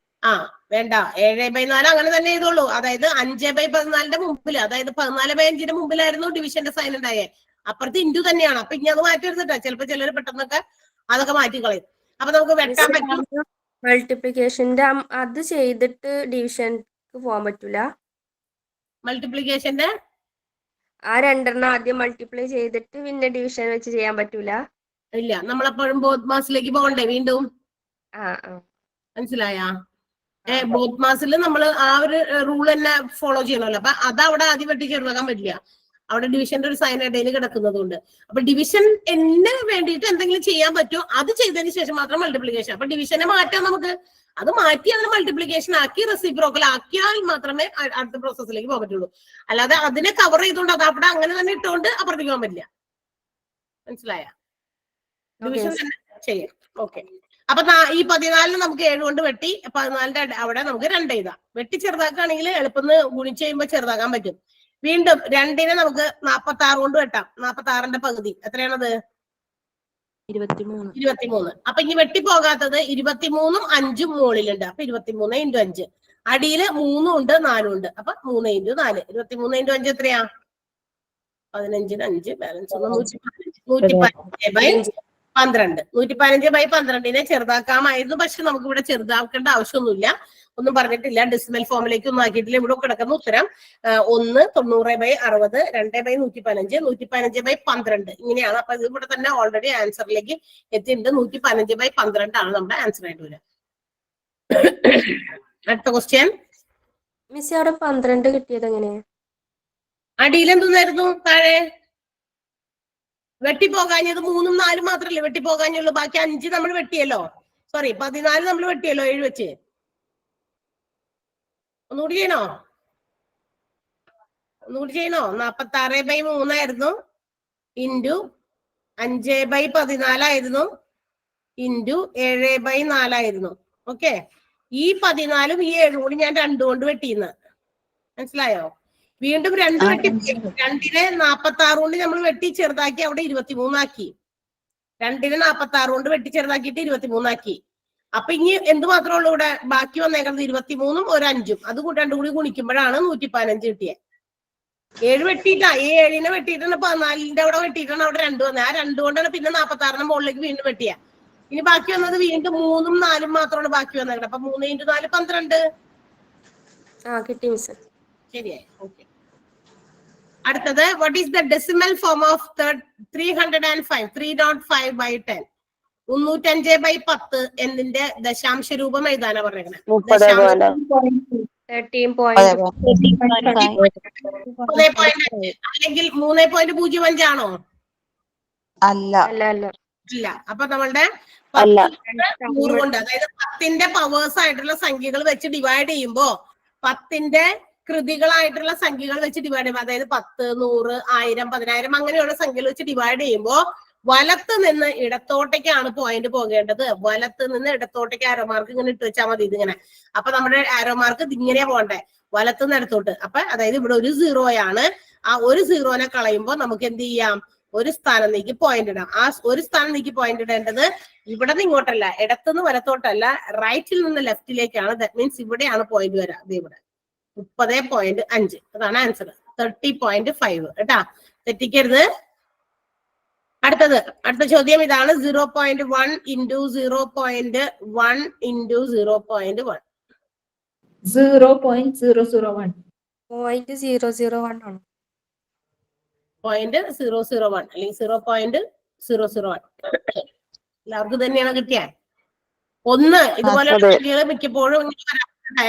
വേണ്ട, 7/4 അങ്ങനെ തന്നെ ചെയ്തോളൂ. അതായത് 5/14 മുമ്പിൽ, അതായത് 14/5 മുമ്പിലായിരുന്നു ഡിവിഷന്റെ സൈൻ ഉണ്ടായേ. അപ്പുറത്ത് ഇൻറ്റു തന്നെയാണ്. അപ്പൊ ഇനി അത് മാറ്റി എടുത്തിട്ടാ. ചിലപ്പോ ചിലർ പെട്ടെന്നൊക്കെ അതൊക്കെ മാറ്റിക്കളയും. അപ്പൊ നമുക്ക് വെട്ടാൻ പറ്റും. മൾട്ടിപ്ലിക്കേഷന്റെ അത് ചെയ്തിട്ട് ഡിവിഷൻക്ക് പോകാൻ പറ്റൂല. മൾട്ടിപ്ലിക്കേഷന്റെ ആ 2 ആദ്യം മൾട്ടിപ്ലൈ ചെയ്തിട്ട് പിന്നെ ഡിവിഷൻ വെച്ച് ചെയ്യാൻ പറ്റൂല. ഇല്ല, നമ്മളെപ്പോഴും ബോത്ത് മാസിലേക്ക് പോകണ്ടേ വീണ്ടും. ആ മനസ്സിലായ? ബോത്ത് മാസിൽ നമ്മൾ ആ ഒരു റൂൾ തന്നെ ഫോളോ ചെയ്യണമല്ലോ. അപ്പൊ അതവിടെ ആദ്യം വെട്ടി ചെറുതാക്കാൻ പറ്റില്ല. അവിടെ ഡിവിഷന്റെ ഒരു സൈൻ ഇടയിൽ കിടക്കുന്നതുകൊണ്ട്. അപ്പൊ ഡിവിഷൻ വേണ്ടിയിട്ട് എന്തെങ്കിലും ചെയ്യാൻ പറ്റുമോ അത് ചെയ്തതിന് ശേഷം മാത്രം മൾട്ടിപ്ലിക്കേഷൻ. അപ്പൊ ഡിവിഷനെ മാറ്റാം നമുക്ക്. അത് മാറ്റി അതിന് മൾട്ടിപ്ലിക്കേഷൻ ആക്കി റെസിപ്രോക്കൽ ആക്കിയാൽ മാത്രമേ അടുത്ത പ്രോസസ്സിലേക്ക് പോകാൻ പറ്റുള്ളൂ. അല്ലാതെ അതിനെ കവർ ചെയ്തുകൊണ്ട് അത് അവിടെ അങ്ങനെ തന്നെ ഇട്ടുകൊണ്ട് അപ്പുറത്തേക്ക് പോകാൻ പറ്റില്ല. മനസ്സിലായ? ഡിവിഷൻ തന്നെ ചെയ്യാം. ഓക്കെ, അപ്പൊ ഈ 14 നമുക്ക് 7 കൊണ്ട് വെട്ടി 14 അവിടെ നമുക്ക് 2 എഴുതാം. വെട്ടി ചെറുതാക്കുകയാണെങ്കിൽ എളുപ്പം ഗുണിച്ച് ചെയ്യുമ്പോൾ ചെറുതാക്കാൻ പറ്റും. വീണ്ടും 2 നമുക്ക് 46 കൊണ്ട് വെട്ടാം. 46ന്റെ പകുതി എത്രയാണത്? 23. അപ്പൊ ഇനി വെട്ടിപ്പോകാത്തത് 23ഉം 5ഉം മുകളിലുണ്ട്. അപ്പൊ 23 × 5. അടിയില് 3 ഉണ്ട് 4 ഉണ്ട്. അപ്പൊ 3 × 4. 23 × 5 എത്രയാ? 15 5 ബാലൻസ് 115/12. 115/12 ചെറുതാക്കാമായിരുന്നു. പക്ഷെ നമുക്ക് ഇവിടെ ചെറുതാക്കേണ്ട ആവശ്യമൊന്നുമില്ല. ഒന്നും പറഞ്ഞിട്ടില്ല, ഡെസിമൽ ഫോമിലേക്ക് ഒന്നും ആക്കിയിട്ടില്ല. ഇവിടെ കിടക്കുന്ന ഉത്തരം 1 90/60, 2/115, 115/12 ഇങ്ങനെയാണ്. അപ്പൊ ഇത് ഇവിടെ തന്നെ ഓൾറെഡി ആൻസറിലേക്ക് എത്തിയിട്ടുണ്ട്. 115/12 ആണ് നമ്മുടെ ആൻസർ ആയിട്ട് വരിക. അടുത്ത ക്വസ്റ്റ്യൻ. മിസ് അവിടെ 12 കിട്ടിയത് എങ്ങനെ? അടിയിൽ എന്തെന്നായിരുന്നു? താഴെ വെട്ടിപ്പോകാഞ്ഞത് 3ഉം 4ഉം മാത്രല്ലേ വെട്ടിപ്പോകാഞ്ഞുള്ളൂ. ബാക്കി 5 നമ്മൾ വെട്ടിയല്ലോ. സോറി, 14 നമ്മൾ വെട്ടിയല്ലോ 7 വെച്ച്. ഒന്നുകൂടി ചെയ്യണോ? 46/3 ആയിരുന്നു. ഇൻറ്റു 5/14 ആയിരുന്നു. ഇൻറ്റു 7/4 ആയിരുന്നു. ഓക്കെ, ഈ 14ഉം ഈ 7 കൂടി ഞാൻ 2 കൊണ്ട് വെട്ടിന്ന്. മനസ്സിലായോ? വീണ്ടും 2 വെട്ടി 2നെ 46 കൊണ്ട് നമ്മൾ വെട്ടി ചെറുതാക്കി അവിടെ 23 ആക്കി. 2നെ 46 കൊണ്ട് വെട്ടി ചെറുതാക്കിയിട്ട് 23 ആക്കി. അപ്പൊ ഇനി എന്ത് മാത്രമേ ഉള്ളൂ ഇവിടെ ബാക്കി വന്നേക്കുന്നത്? 23ഉം ഒരു 5ഉം. അത് 2 കൂടി ഗുണിക്കുമ്പോഴാണ് 115 കിട്ടിയത്. 7 വെട്ടിയിട്ടാ, ഈ 7നെ വെട്ടിയിട്ടാണ് 14ന്റെ അവിടെ വെട്ടിയിട്ടാണ് അവിടെ 2 വന്നത്. ആ 2 കൊണ്ടാണ് പിന്നെ 46ന്റെ മുകളിലേക്ക് വീണ്ടും വെട്ടിയ. ഇനി ബാക്കി വന്നത് വീണ്ടും 3ഉം 4ഉം മാത്രമാണ് ബാക്കി വന്നത്. അപ്പൊ 3 × 4 12. കിട്ടി മിസ്. ശരിയായി. ഓക്കെ. അടുത്തത് what is the decimal form of 305? 305/10. 305/10 എന്നതിന്റെ ദശാംശ രൂപം എഴുതാനാ പറഞ്ഞേക്കണേ. 13.5 അല്ലെങ്കിൽ 3.05 ആണോ? അല്ല. ഇല്ല. അപ്പൊ നമ്മളുടെ 100 കൊണ്ട്, അതായത് 10ന്റെ പവേഴ്സ് ആയിട്ടുള്ള സംഖ്യകൾ വെച്ച് ഡിവൈഡ് ചെയ്യുമ്പോ 10ന്റെ കൃതികളായിട്ടുള്ള സംഖ്യകൾ വെച്ച് ഡിവൈഡ് ചെയ്യുമ്പോൾ, അതായത് 10, 100, 1000, 10000 അങ്ങനെയുള്ള സംഖ്യകൾ വെച്ച് ഡിവൈഡ് ചെയ്യുമ്പോ വലത്ത് നിന്ന് ഇടത്തോട്ടേക്കാണ് പോയിന്റ് പോകേണ്ടത്. വലത്ത് നിന്ന് ഇടത്തോട്ടേക്ക് ആരോ മാർക്ക് ഇങ്ങനെ ഇട്ട് വെച്ചാൽ മതി. ഇതിങ്ങനെ. അപ്പൊ നമ്മുടെ ആരോ മാർക്ക് ഇങ്ങനെയാ പോകണ്ടേ, വലത്ത് നിന്ന് ഇടത്തോട്ട്. അപ്പൊ അതായത് ഇവിടെ ഒരു 0 ആ ഒരു 0നെ കളയുമ്പോ നമുക്ക് എന്ത് ചെയ്യാം? ഒരു സ്ഥാനം നീക്കി പോയിന്റ് ഇടാം. ആ ഒരു സ്ഥാനം നീക്കി പോയിന്റ് ഇടേണ്ടത് ഇവിടെ നിന്ന് ഇങ്ങോട്ടല്ല, ഇടത്തുനിന്ന് വലത്തോട്ടല്ല, റൈറ്റിൽ നിന്ന് ലെഫ്റ്റിലേക്കാണ്. ദാറ്റ് മീൻസ് ഇവിടെയാണ് പോയിന്റ് വരാം. അത് ഇവിടെ 30.5. അതാണ് ആൻസർ. 30.5 കേട്ടാ, തെറ്റിക്കരുത്. അടുത്ത ചോദ്യം ഇതാണ്. 0.1 × 0.1 × 0.1. 0.001. 0.001 ആണ്. 0.001 അല്ലെങ്കിൽ 0.001. എല്ലാവർക്കും തന്നെയാണ് കിട്ടിയ 1. ഇതുപോലെ സംഖ്യകൾ മിക്കപ്പോഴും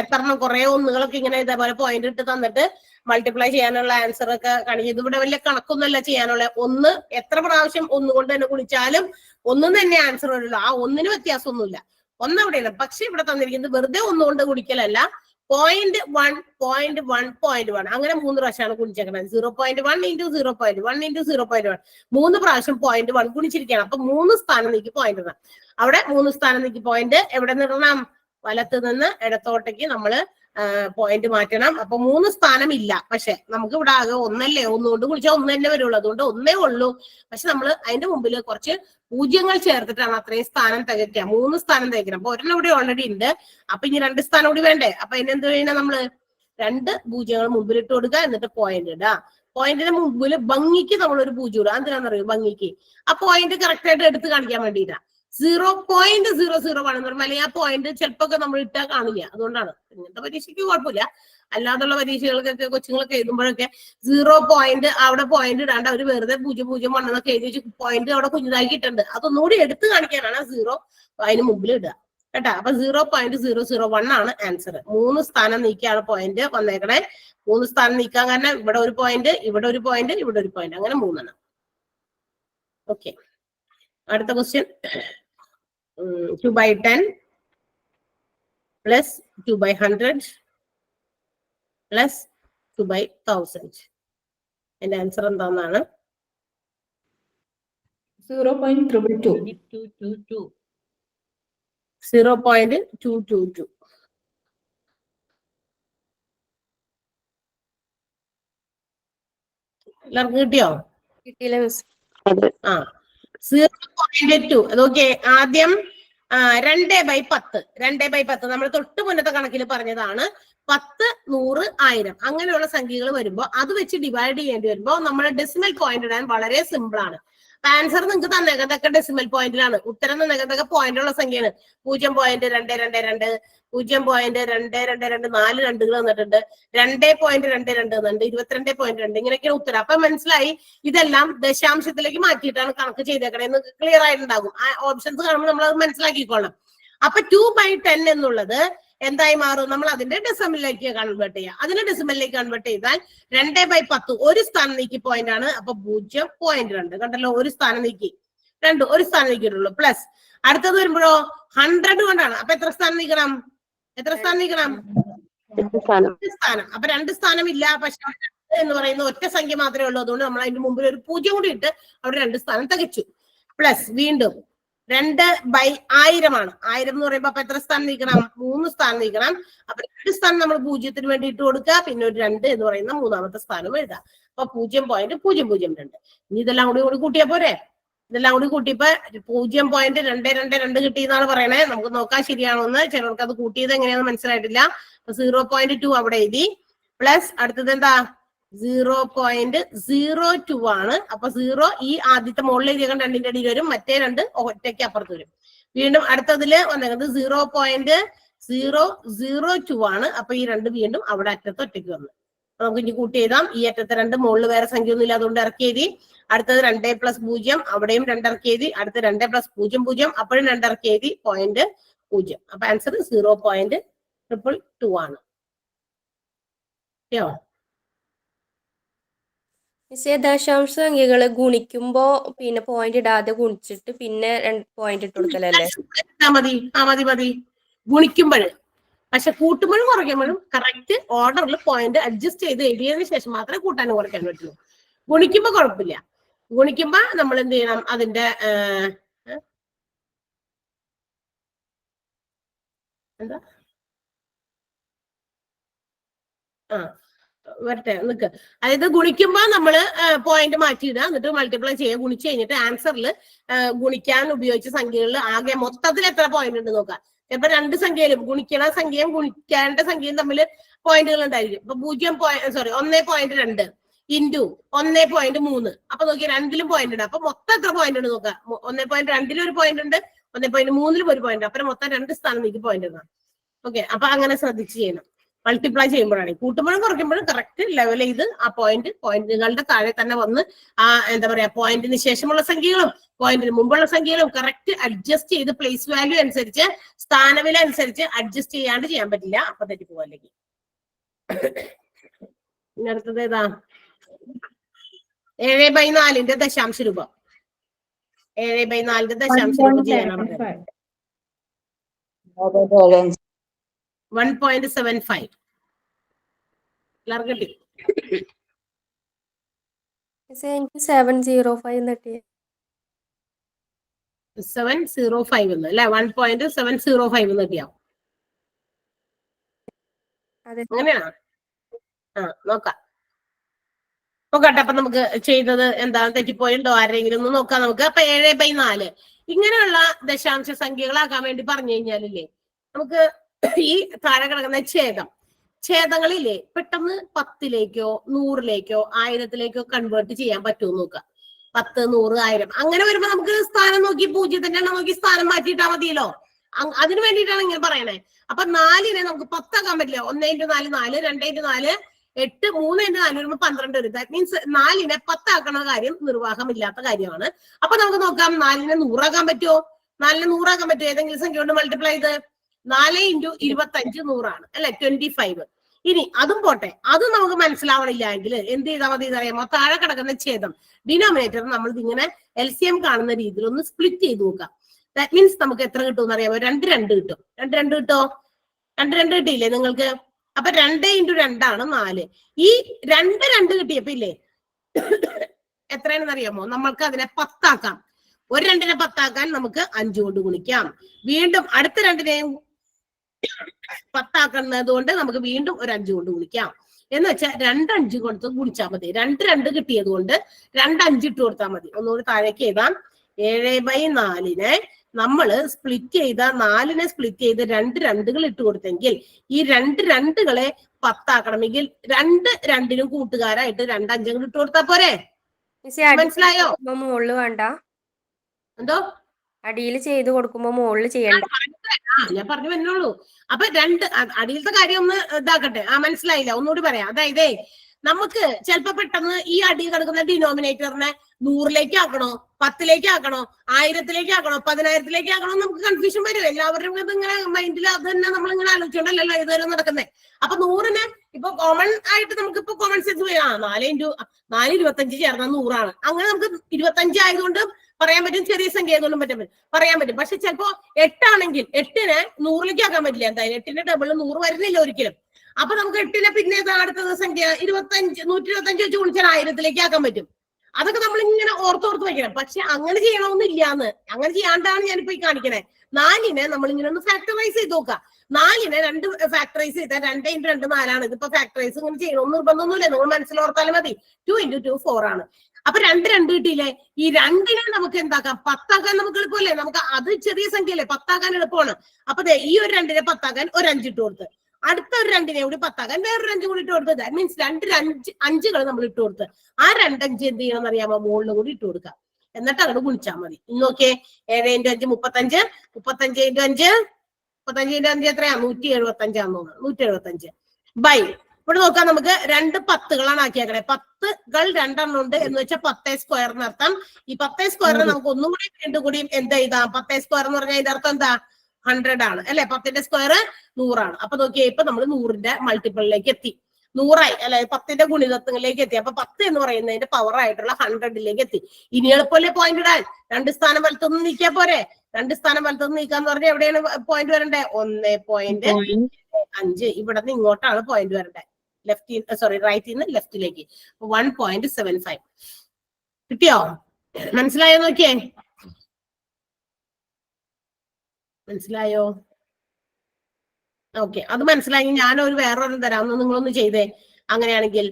എത്രണ്ണം കുറെ ഒന്നുകളൊക്കെ ഇങ്ങനെ ഇതേപോലെ പോയിന്റ് ഇട്ട് തന്നിട്ട് മൾട്ടിപ്ലൈ ചെയ്യാനുള്ള ആൻസർ ഒക്കെ കാണിക്കും. ഇതിവിടെ വലിയ കണക്കൊന്നുമല്ല ചെയ്യാനുള്ള. 1 എത്ര പ്രാവശ്യം 1 കൊണ്ട് തന്നെ ഗുണിച്ചാലും 1 തന്നെ ആൻസർ വരുള്ളൂ. ആ 1ന് വ്യത്യാസമൊന്നുമില്ല. 1 അവിടെയാണ്. പക്ഷെ ഇവിടെ തന്നിരിക്കുന്നത് വെറുതെ 1 കൊണ്ട് ഗുണിക്കലല്ല, 0.1, 0.1, 0.1 അങ്ങനെ 3 പ്രാവശ്യമാണ് ഗുണിച്ചേക്കുന്നത്. 0.1 × 0.1 × 0.1 3 പ്രാവശ്യം 0.1 ഗുണിച്ചിരിക്കുകയാണ്. അപ്പൊ 3 സ്ഥാനം നീക്കി പോയിന്റ് ഇടണം. അവിടെ 3 സ്ഥാനം നീക്കി പോയിന്റ് എവിടെ നിന്നിടണം? വലത്ത് നിന്ന് ഇടത്തോട്ടേക്ക് നമ്മള് പോയിന്റ് മാറ്റണം. അപ്പൊ 3 സ്ഥാനം ഇല്ല. പക്ഷെ നമുക്ക് ഇവിടെ ആകെ 1 കൊണ്ട് ഗുണിച്ചാൽ 1 തന്നെ വരുള്ളൂ. അതുകൊണ്ട് 1 ഉള്ളൂ. പക്ഷെ നമ്മൾ അതിന്റെ മുമ്പിൽ കുറച്ച് പൂജ്യങ്ങൾ ചേർത്തിട്ടാണ് അത്രയും സ്ഥാനം തികയ്ക്കുക. 3 സ്ഥാനം തികയ്ക്കണം. അപ്പൊ ഒരെണ്ണം ഇവിടെ ഓൾറെഡി ഉണ്ട്. അപ്പൊ ഇനി 2 സ്ഥാനം കൂടി വേണ്ടേ? അപ്പൊ അതിനെന്ത് ചെയ്യണം? നമ്മള് 2 പൂജ്യങ്ങൾ മുമ്പിൽ ഇട്ട് കൊടുക്കുക. എന്നിട്ട് പോയിന്റ് ഇടുക. പോയിന്റിന് മുമ്പിൽ ഭംഗിക്ക് നമ്മൾ ഒരു 0 ഇടുക. എന്തിനാണെന്നറിയോ? ഭംഗിക്ക് ആ പോയിന്റ് കറക്റ്റ് ആയിട്ട് എടുത്ത് കാണിക്കാൻ വേണ്ടിയിട്ടാ. 0.001 എന്ന് പറഞ്ഞാൽ ആ പോയിന്റ് ചിലപ്പോ നമ്മൾ ഇട്ടാൽ കാണില്ല. അതുകൊണ്ടാണ്. ഇങ്ങനത്തെ പരീക്ഷയ്ക്ക് കുഴപ്പമില്ല. അല്ലാതുള്ള പരീക്ഷകൾക്കൊക്കെ കൊച്ചുങ്ങളൊക്കെ എഴുതുമ്പോഴൊക്കെ 0 പോയിന്റ് അവിടെ പോയിന്റ് ഇടാണ്ട് അവർ വെറുതെ 0.01 എന്നൊക്കെ എഴുതി വെച്ച് പോയിന്റ് അവിടെ കുഞ്ഞിതാക്കിയിട്ടുണ്ട്. അതൊന്നുകൂടി എടുത്ത് കാണിക്കാനാണ് 0 അതിന് മുമ്പിൽ ഇടുക കേട്ടാ. അപ്പൊ 0.001 ആണ് ആൻസർ. 3 സ്ഥാനം നീക്കിയാണ് പോയിന്റ് വന്നേക്കണേ. 3 സ്ഥാനം നീക്കാൻ കാരണം ഇവിടെ ഒരു പോയിന്റ്, ഇവിടെ ഒരു പോയിന്റ്, ഇവിടെ ഒരു പോയിന്റ്, അങ്ങനെ 3 എണ്ണം. ഓക്കെ. അടുത്ത ക്വസ്റ്റ്യൻ. 2/10 plus 2/100 plus 2/1000. എന്റെ ആൻസർ എന്താണെന്നാണ്? 0.222. 0.222. എല്ലാവർക്കും കിട്ടിയോ? കിട്ടിയില്ല മിസ്. 0.2. അതൊക്കെ ആദ്യം 2/10. 2/10 നമ്മൾ തൊട്ട് മുന്നത്തെ കണക്കിൽ പറഞ്ഞതാണ്. 10, 100, 1000 അങ്ങനെയുള്ള സംഖ്യകൾ വരുമ്പോ അത് വെച്ച് ഡിവൈഡ് ചെയ്യേണ്ടി വരുമ്പോ നമ്മൾ ഡെസിമൽ പോയിന്റ് ഇടാൻ വളരെ സിമ്പിൾ ആണ്. ആൻസർ നിങ്ങൾക്ക് തന്നേക്കതൊക്കെ ഡെസിമൽ പോയിന്റിലാണ്. ഉത്തരം തന്നേക്കതൊക്കെ പോയിന്റുള്ള സംഖ്യയാണ്. 0.222, 0.222 4 2 തന്നിട്ടുണ്ട്, 2.22 തന്നിട്ടുണ്ട്, 22.2 ഇങ്ങനെയൊക്കെയാണ് ഉത്തരം. അപ്പൊ മനസ്സിലായി ഇതെല്ലാം ദശാംശത്തിലേക്ക് മാറ്റിയിട്ടാണ് കണക്ക് ചെയ്തേക്കണേന്ന് ക്ലിയർ ആയിട്ടുണ്ടാകും. ആ ഓപ്ഷൻസ് കാണുമ്പോൾ നമ്മൾ അത് മനസ്സിലാക്കിക്കോളാം. അപ്പൊ 2/10 എന്നുള്ളത് എന്തായി മാറും? നമ്മൾ അതിന്റെ ഡെസിമലിലേക്ക് കൺവേർട്ട് ചെയ്യാം. അതിനെ ഡെസിമലിലേക്ക് കൺവേർട്ട് ചെയ്താൽ 2/10 ഒരു സ്ഥാനം നീക്കി പോയിന്റ് ആണ്. അപ്പൊ 0.2 കണ്ടല്ലോ, ഒരു സ്ഥാനം നീക്കി, 2 ഒരു സ്ഥാനം നീക്കിയിട്ടുള്ളൂ. പ്ലസ് അടുത്തത് വരുമ്പോഴോ 100 കൊണ്ടാണ്. അപ്പൊ എത്ര സ്ഥാനം നീക്കണം? എത്ര സ്ഥാനം നീക്കണം? 2 സ്ഥാനം. അപ്പൊ 2 സ്ഥാനം ഇല്ല. പക്ഷെ എന്ന് പറയുന്ന ഒറ്റ സംഖ്യ മാത്രമേ ഉള്ളൂ. അതുകൊണ്ട് നമ്മൾ അതിന്റെ മുമ്പിൽ ഒരു 0 കൂടി ഇട്ട് അവിടെ 2 സ്ഥാനം തികച്ചു. പ്ലസ് വീണ്ടും 2/1000 ആണ്. 1000 എന്ന് പറയുമ്പോ അപ്പൊ എത്ര സ്ഥാനം നീക്കണം? 3 സ്ഥാനം നീക്കണം. അപ്പൊ 2 സ്ഥാനം നമ്മൾ 0-ന് വേണ്ടി ഇട്ട് കൊടുക്കുക, പിന്നെ ഒരു 2 എന്ന് പറയുന്ന മൂന്നാമത്തെ സ്ഥാനം എഴുതാം. അപ്പൊ 0.002. ഇനി ഇതെല്ലാം കൂടി കൂട്ടിയാ പോരെ? ഇതെല്ലാം കൂടി കൂട്ടിയപ്പോ 0.222 കിട്ടിയെന്നാണ് പറയണേ. നമുക്ക് നോക്കാൻ ശരിയാണോന്ന്. ചിലർക്ക് അത് കൂട്ടിയത് എങ്ങനെയാണെന്ന് മനസ്സിലായിട്ടില്ല. 0.2 അവിടെ എഴുതി, പ്ലസ് അടുത്തത് എന്താ 0.02 ആണ്. അപ്പൊ 0 ഈ ആദ്യത്തെ മുകളിൽ എഴുതിയ 2ന്റെ അടിയിൽ വരും, മറ്റേ 2 ഒറ്റയ്ക്ക് അപ്പുറത്ത് വരും. വീണ്ടും അടുത്തതില് വന്നത് 0.002 ആണ്. അപ്പൊ ഈ 2 വീണ്ടും അവിടെ അറ്റത്ത് ഒറ്റയ്ക്ക് വന്നു. നമുക്ക് ഇനി കൂട്ടി എഴുതാം. ഈ അറ്റത്തെ 2 മുകളിൽ വേറെ സംഖ്യ ഒന്നും ഇല്ല, അതുകൊണ്ട് ഇറക്കി എഴുതി. അടുത്തത് 2+0, അവിടെയും 2 ഇറക്കി എഴുതി. അടുത്ത 2+00, അപ്പോഴും 2 ഇറക്കി എഴുതി, 0.0. അപ്പൊ ആൻസർ 0.222 ആണ്. ദശാംശ സംഖ്യകള് ഗുണിക്കുമ്പോ പിന്നെ പോയിന്റ് ഇടാതെ ഗുണിച്ചിട്ട് പിന്നെ 2 പോയിന്റ് ഇട്ട് കൊടുക്കലല്ലേ? മതി ഗുണിക്കുമ്പോഴ്. പക്ഷെ കൂട്ടുമ്പോഴും കുറയ്ക്കുമ്പോഴും കറക്റ്റ് ഓർഡറിൽ പോയിന്റ് അഡ്ജസ്റ്റ് ചെയ്ത് എഴുതിയതിനു ശേഷം മാത്രമേ കൂട്ടാനും കുറയ്ക്കാൻ പറ്റുള്ളൂ. ഗുണിക്കുമ്പോ കുഴപ്പമില്ല. ഗുണിക്കുമ്പോ നമ്മൾ എന്ത് ചെയ്യണം? അതിന്റെ എന്താ വരട്ടെ നിക്ക്. അതായത് ഗുണിക്കുമ്പോ നമ്മള് പോയിന്റ് മാറ്റിയിടുക, എന്നിട്ട് മൾട്ടിപ്ലൈ ചെയ്യുക. ഗുണിച്ചു കഴിഞ്ഞിട്ട് ആൻസറിൽ ഗുണിക്കാൻ ഉപയോഗിച്ച സംഖ്യകളിൽ ആകെ മൊത്തത്തിൽ എത്ര പോയിന്റ് ഉണ്ട് നോക്കാം. ചിലപ്പോ 2 സംഖ്യയിലും ഗുണിക്കണ സംഖ്യയും ഗുണിക്കേണ്ട സംഖ്യയും തമ്മിൽ പോയിന്റുകൾ ഉണ്ടായിരിക്കും. ഇപ്പൊ 1.2 ഇൻറ്റു 1.3. അപ്പൊ നോക്കി 2ലും പോയിന്റ് ഉണ്ട്. അപ്പൊ മൊത്തം എത്ര പോയിന്റ് ഉണ്ട് നോക്കാം. 1.2 ഒരു പോയിന്റ് ഉണ്ട്, 1.3 ഒരു പോയിന്റ്. അപ്പൊ മൊത്തം 2 സ്ഥാനം നിങ്ങൾക്ക് പോയിന്റ് ഉണ്ട്. ഓക്കെ, അപ്പൊ അങ്ങനെ ശ്രദ്ധിച്ച് ചെയ്യണം. മൾട്ടിപ്ലൈ ചെയ്യുമ്പോഴാണ്. കൂട്ടുമ്പോഴും കുറയ്ക്കുമ്പോഴും കറക്റ്റ് ലെവൽ ചെയ്ത് ആ പോയിന്റുകളുടെ താഴെ തന്നെ വന്ന് ആ എന്താ പറയാ പോയിന്റിന് ശേഷമുള്ള സംഖ്യകളും പോയിന്റിന് മുമ്പുള്ള സംഖ്യകളും കറക്റ്റ് അഡ്ജസ്റ്റ് ചെയ്ത് പ്ലേസ് വാല്യൂ അനുസരിച്ച് സ്ഥാനവില അനുസരിച്ച് അഡ്ജസ്റ്റ് ചെയ്യാണ്ട് ചെയ്യാൻ പറ്റില്ല. അപ്പൊ തെറ്റിപ്പോകും അല്ലെങ്കിൽ. ഇനി അടുത്തത് ഏതാ? 7/4 ദശാംശ രൂപം. 7/4 ദശാംശ രൂപം ചെയ്യാനാണ് 1.75. എല്ലാവർക്കും കിട്ടി? എനിക്ക് 705 കിട്ടി. 705 എന്ന് അല്ലെ? 1.705 കിട്ടിയാവും. അങ്ങനെയാണോ? നോക്കാം. അപ്പൊ നമുക്ക് ചെയ്തത് എന്താ തെറ്റിപ്പോയിണ്ടോ ആരെങ്കിലും ഒന്ന് നോക്കാം നമുക്ക്. അപ്പൊ 7/4 ഇങ്ങനെയുള്ള ദശാംശ സംഖ്യകളാക്കാൻ വേണ്ടി പറഞ്ഞു കഴിഞ്ഞാലില്ലേ, നമുക്ക് ഈ താഴെ കിടക്കുന്ന ഛേദങ്ങളില്ലേ പെട്ടെന്ന് 10ലേക്കോ 100ലേക്കോ 1000ത്തിലേക്കോ കൺവേർട്ട് ചെയ്യാൻ പറ്റുമോ നോക്കാം. 10, 100, 1000 അങ്ങനെ വരുമ്പോ നമുക്ക് സ്ഥാനം നോക്കി 0 നോക്കി സ്ഥാനം മാറ്റിയിട്ടാ മതിയല്ലോ. അതിന് വേണ്ടിയിട്ടാണ് ഇങ്ങനെ പറയണേ. അപ്പൊ 4നെ നമുക്ക് 10 ആക്കാൻ പറ്റില്ല. 1x4 4, 2x4 8, 3x4 വരുമ്പോ 12 വരും. ദാറ്റ് മീൻസ് 4നെ 10 ആക്കണ കാര്യം നിർവാഹമില്ലാത്ത കാര്യമാണ്. അപ്പൊ നമുക്ക് നോക്കാം 4നെ 100 ആക്കാൻ പറ്റുമോ? 4നെ 100 ആക്കാൻ പറ്റുമോ? ഏതെങ്കിലും സംഖ്യ കൊണ്ട് മൾട്ടിപ്ലൈ ചെയ്ത് 4 × 25 100 ആണ് അല്ലെ? 25. ഇനി അതും പോട്ടെ, അതും നമുക്ക് മനസ്സിലാവണില്ല എങ്കിൽ എന്ത് ചെയ്താൽ മതി എന്നറിയാമോ? താഴെ കിടക്കുന്ന ഛേദം ഡിനോമിനേറ്റർ നമ്മൾ ഇങ്ങനെ LCM കാണുന്ന രീതിയിൽ ഒന്ന് സ്പ്ലിറ്റ് ചെയ്ത് നോക്കാം. ദാറ്റ് മീൻസ് നമുക്ക് എത്ര കിട്ടും എന്നറിയാമോ? 2 കിട്ടും. 2 കിട്ടോ? 2 കിട്ടിയില്ലേ നിങ്ങൾക്ക്? അപ്പൊ 2 × 2 ആണ് 4. ഈ 2 കിട്ടിയപ്പോ ഇല്ലേ എത്രയാണെന്ന് അറിയാമോ? നമ്മൾക്ക് അതിനെ 10 ആക്കാം. ഒരു 2നെ 10 ആക്കാൻ നമുക്ക് 5 കൊണ്ട് ഗുണിക്കാം. വീണ്ടും അടുത്ത 2നെയും 10 ആക്കുന്നത് കൊണ്ട് നമുക്ക് വീണ്ടും ഒരു 5 കൊണ്ട് ഗുണിക്കാം. എന്ന് വെച്ചാൽ 2 5 കൊടുത്ത് ഗുണിച്ചാൽ മതി. 2 കിട്ടിയത് കൊണ്ട് 2 5 ഇട്ട് കൊടുത്താൽ മതി. ഒന്നുകൂടി താഴേക്ക് എഴുതാം. 7/4നെ നമ്മള് സ്പ്ലിറ്റ് ചെയ്ത 4നെ സ്പ്ലിറ്റ് ചെയ്ത് 2 2കൾ ഇട്ട് കൊടുത്തെങ്കിൽ ഈ 2 2കളെ 10 ആക്കണമെങ്കിൽ 2 2നും കൂട്ടുകാരായിട്ട് 2 5 ഇട്ട് കൊടുത്താ പോരെ? മനസ്സിലായോ? മുകളിൽ വേണ്ട, എന്തോ അടിയിൽ ചെയ്ത് കൊടുക്കുമ്പോ മുകളിൽ ചെയ്യണ്ട. ഞാൻ പറഞ്ഞു വരുന്നുള്ളൂ. അപ്പൊ 2 അടിയിലത്തെ കാര്യം ഒന്ന് ഇതാക്കട്ടെ. മനസ്സിലായില്ല? ഒന്നുകൂടി പറയാം. അതായത് നമുക്ക് ചിലപ്പോ പെട്ടെന്ന് ഈ അടിയിൽ കിടക്കുന്ന ഡിനോമിനേറ്ററിനെ 100ലേക്ക് ആക്കണോ, 10ലേക്ക് ആക്കണോ, 1000ത്തിലേക്ക് ആക്കണോ, 10,000ത്തിലേക്ക് ആക്കണോ നമുക്ക് കൺഫ്യൂഷൻ വരും. എല്ലാവരും ഇങ്ങനെ മൈൻഡിൽ അത് തന്നെ നമ്മൾ ഇങ്ങനെ ആലോചിച്ചോണ്ടല്ലോ ഇതുവരെ നടക്കുന്നത്. അപ്പൊ 100നെ ഇപ്പൊ കോമൺ ആയിട്ട് നമുക്ക് ഇപ്പൊ കോമൺ സെൻസ് 4 × 4 25 ചേർന്നാൽ 100 ആണ്. അങ്ങനെ നമുക്ക് 25 ആയതുകൊണ്ട് പറയാൻ പറ്റും. ചെറിയ സംഖ്യ ആയതുകൊണ്ടും പറയാൻ പറ്റും. പക്ഷെ ചിലപ്പോ 8 ആണെങ്കിൽ 8നെ 100ലേക്ക് ആക്കാൻ പറ്റില്ല. എന്തായാലും 8ന്റെ ഡബിൾ 100 വരുന്നില്ല ഒരിക്കലും. അപ്പൊ നമുക്ക് 8നെ പിന്നെ അടുത്ത സംഖ്യ 125 വെച്ച് ഗുണിച്ചാൽ 1000ത്തിലേക്ക് ആക്കാൻ പറ്റും. അതൊക്കെ നമ്മൾ ഇങ്ങനെ ഓർത്തോർത്ത് വെക്കണം. പക്ഷെ അങ്ങനെ ചെയ്യണമെന്നില്ലാന്ന്, അങ്ങനെ ചെയ്യാണ്ടാണ് ഞാനിപ്പോ ഈ കാണിക്കണേ. 4നെ നമ്മൾ ഇങ്ങനെ ഒന്ന് ഫാക്ടറൈസ് ചെയ്ത് നോക്കാം. 4നെ 2 ഫാക്ടറൈസ് ചെയ്താൽ 2 × 2 4 ആണ്. ഇതിപ്പോ ഫാക്ടറൈസ് ഇങ്ങനെ ചെയ്യണമെന്ന് നിർബന്ധമൊന്നുമില്ല, നിങ്ങൾ മനസ്സിലോർത്താലും മതി. 2 × 2 4 ആണ്. അപ്പൊ 2 2 കിട്ടിയില്ലേ? ഈ 2നെ നമുക്ക് എന്താക്കാം? 10 ആക്കാൻ നമുക്ക് എളുപ്പമല്ലേ? നമുക്ക് അത് ചെറിയ സംഖ്യ അല്ലേ, 10 ആക്കാൻ എളുപ്പമാണ്. അപ്പൊ ഈ ഒരു 2നെ 10 ആക്കാൻ ഒരു 5 ഇട്ട് കൊടുത്ത്, അടുത്ത ഒരു 2നെ കൂടി 10 ആക്കാൻ വേറൊരു 5 കൂടി ഇട്ട് കൊടുത്തത്. ദാറ്റ് മീൻസ് 2 5 നമ്മൾ ഇട്ട് കൊടുത്ത് ആ 2 5 എന്ത് ചെയ്യണമെന്ന് അറിയാമോ? മുകളിൽ കൂടി ഇട്ട് കൊടുക്കാം. എന്നിട്ട് അങ്ങോട്ട് ഗുണിച്ചാൽ മതി. നോക്കിയേ, 7 × 5 35, 35 × 5 35 × 5 എത്രയാ? 175 ആണെന്ന് തോന്നുന്നു. 175 ബൈ ഇവിടെ നോക്കാം. നമുക്ക് 2 10കളാണ് ആക്കിയേക്കണേ. 10കൾ 2 എണ്ണം ഉണ്ട് എന്ന് വെച്ചാൽ 10 സ്ക്വയറിനർത്ഥം. ഈ 10 സ്ക്വയറിന് നമുക്ക് ഒന്നും കൂടി വീണ്ടും കൂടിയും എന്ത് ചെയ്താം? 10 സ്ക്വയർ എന്ന് പറഞ്ഞാൽ ഇതിന്റെ അർത്ഥം എന്താ? 100 ആണ് അല്ലെ? 10ന്റെ സ്ക്വയർ 100 ആണ്. അപ്പൊ നോക്കിയേ, ഇപ്പൊ നമ്മൾ 100ന്റെ മൾട്ടിപ്പിളിലേക്ക് എത്തി, 100 ആയി അല്ലെ? 10ന്റെ ഗുണിതത്വങ്ങളിലേക്ക് എത്തി. അപ്പൊ 10 എന്ന് പറയുന്നതിന്റെ പവർ ആയിട്ടുള്ള 100ലേക്ക് എത്തി. ഇനി എളുപ്പമല്ലേ പോയിന്റ് ഇടാൻ? 2 സ്ഥാനം വലത്തൊന്നും നീക്കിയാ പോരെ? 2 സ്ഥാനം വലത്തൊന്നും നീക്കാന്ന് പറഞ്ഞാൽ എവിടെയാണ് പോയിന്റ് വരണ്ടേ? 1.5. ഇവിടെ നിന്ന് ഇങ്ങോട്ടാണ് പോയിന്റ് വരണ്ടേ, റൈറ്റിൽ നിന്ന് ലെഫ്റ്റിലേക്ക്. 1.75 കിട്ടിയോ? മനസ്സിലായോ? നോക്കിയേ, മനസ്സിലായോ? ഓക്കെ, അത് മനസ്സിലായി. ഞാനൊരു വേറൊരു തരാമെന്ന് നിങ്ങളൊന്ന് ചെയ്തേ. അങ്ങനെയാണെങ്കിൽ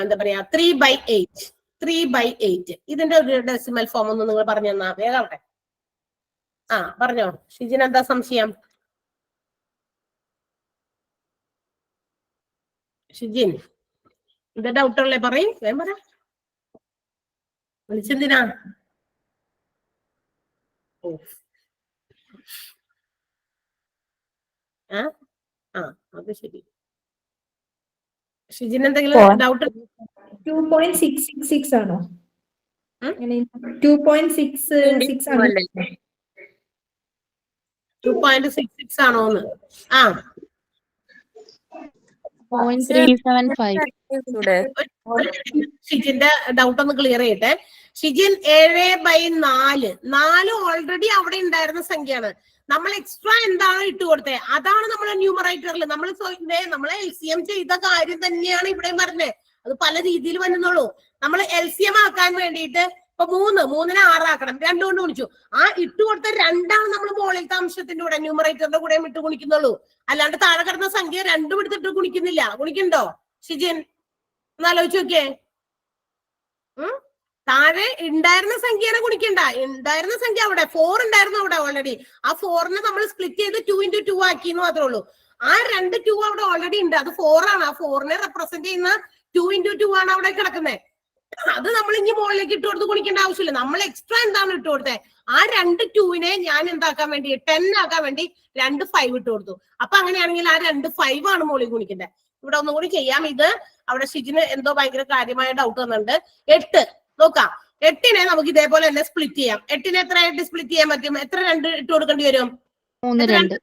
എന്താ പറയാ, 3/8. 3/8 ഇതിന്റെ ഒരു ഡെസിമൽ ഫോം ഒന്ന് നിങ്ങൾ പറഞ്ഞു തന്നാ വേഗാവട്ടെ. പറഞ്ഞോ ഷിജിൻ, എന്താ സംശയം? ഷിജിൻ, എന്താ ഡൗട്ടുള്ളേ? പറയും, വേഗം പറ. വിളിച്ചെന്തിനാ? അത് ശരി. ഷിജിൻ എന്തെങ്കിലും ഡൗട്ട്? 2.666 ആണോ? 2.66 ആണോ? 2.66 ആണോന്ന്? 0.375. ഷിജിന്റെ ഡൗട്ട് ഒന്ന് ക്ലിയർ ചെയ്യട്ടെ. ഷിജിൻ, 7/4 4 ഓൾറെഡി അവിടെ ഉണ്ടായിരുന്ന സംഖ്യയാണ്. നമ്മൾ എക്സ്ട്രാ എന്താണ് ഇട്ട് കൊടുത്തത്? അതാണ് നമ്മൾ ന്യൂമറേറ്ററിൽ നമ്മൾ LCM ചെയ്ത കാര്യം തന്നെയാണ് ഇവിടെ പറഞ്ഞത്. അത് പല രീതിയിൽ വരുന്നുള്ളൂ. നമ്മൾ LCM ആക്കാൻ വേണ്ടിയിട്ട് ഇപ്പൊ 3നെ 6 ആക്കണം, 2 കൊണ്ട് ഗുണിച്ചു. ആ ഇട്ട് കൊടുത്ത 2 നമ്മൾ മുകളിലത്തെ അംശത്തിന്റെ കൂടെ ന്യൂമറേറ്ററിന്റെ കൂടെ ഇട്ട് ഗുണിക്കുന്നുള്ളൂ. അല്ലാണ്ട് താഴെ കിടന്ന സംഖ്യ 2 എടുത്തിട്ട് ഗുണിക്കുന്നില്ല. ഗുണിക്കണ്ടോ ഷിജിൻ? ഒന്നാലോചിച്ച് നോക്കിയേ. താഴെ ഉണ്ടായിരുന്ന സംഖ്യനെ ഗുണിക്കണ്ട. ഉണ്ടായിരുന്ന സംഖ്യ അവിടെ 4 ഉണ്ടായിരുന്നു അവിടെ ഓൾറെഡി. ആ 4നെ നമ്മൾ സ്പ്ലിറ്റ് ചെയ്ത് 2 × 2 ആക്കി എന്ന് മാത്രമേ ഉള്ളൂ. ആ 2 2 അവിടെ ഓൾറെഡി ഉണ്ട്. അത് 4 ആണ്. ആ 4നെ റെപ്രസെന്റ് ചെയ്യുന്ന 2 × 2 ആണ് അവിടെ കിടക്കുന്നത്. അത് നമ്മൾ ഇനി മുകളിലേക്ക് ഇട്ട് കൊടുത്ത് ഗുണിക്കേണ്ട ആവശ്യമില്ല. നമ്മൾ എക്സ്ട്രാ എന്താണ് ഇട്ട് കൊടുത്തത്? ആ 2 2നെ ഞാൻ എന്താക്കാൻ വേണ്ടി 10 ആക്കാൻ വേണ്ടി 2 5 ഇട്ട് കൊടുത്തു. അപ്പൊ അങ്ങനെയാണെങ്കിൽ ആ 2 5 ആണ് മുകളിൽ ഗുണിക്കേണ്ടത്. ഇവിടെ ഒന്നുകൂടി ചെയ്യാം. ഇത് അവിടെ ഷിജിന് എന്തോ ഭയങ്കര കാര്യമായ ഡൗട്ട് വന്നിട്ടുണ്ട്. 8 നോക്കാം. 8നെ നമുക്ക് ഇതേപോലെ തന്നെ സ്പ്ലിറ്റ് ചെയ്യാം. 8നെ എത്രയായിട്ട് സ്പ്ലിറ്റ് ചെയ്യാൻ പറ്റും? എത്ര 2 ഇട്ട് കൊടുക്കേണ്ടി വരും? 3 2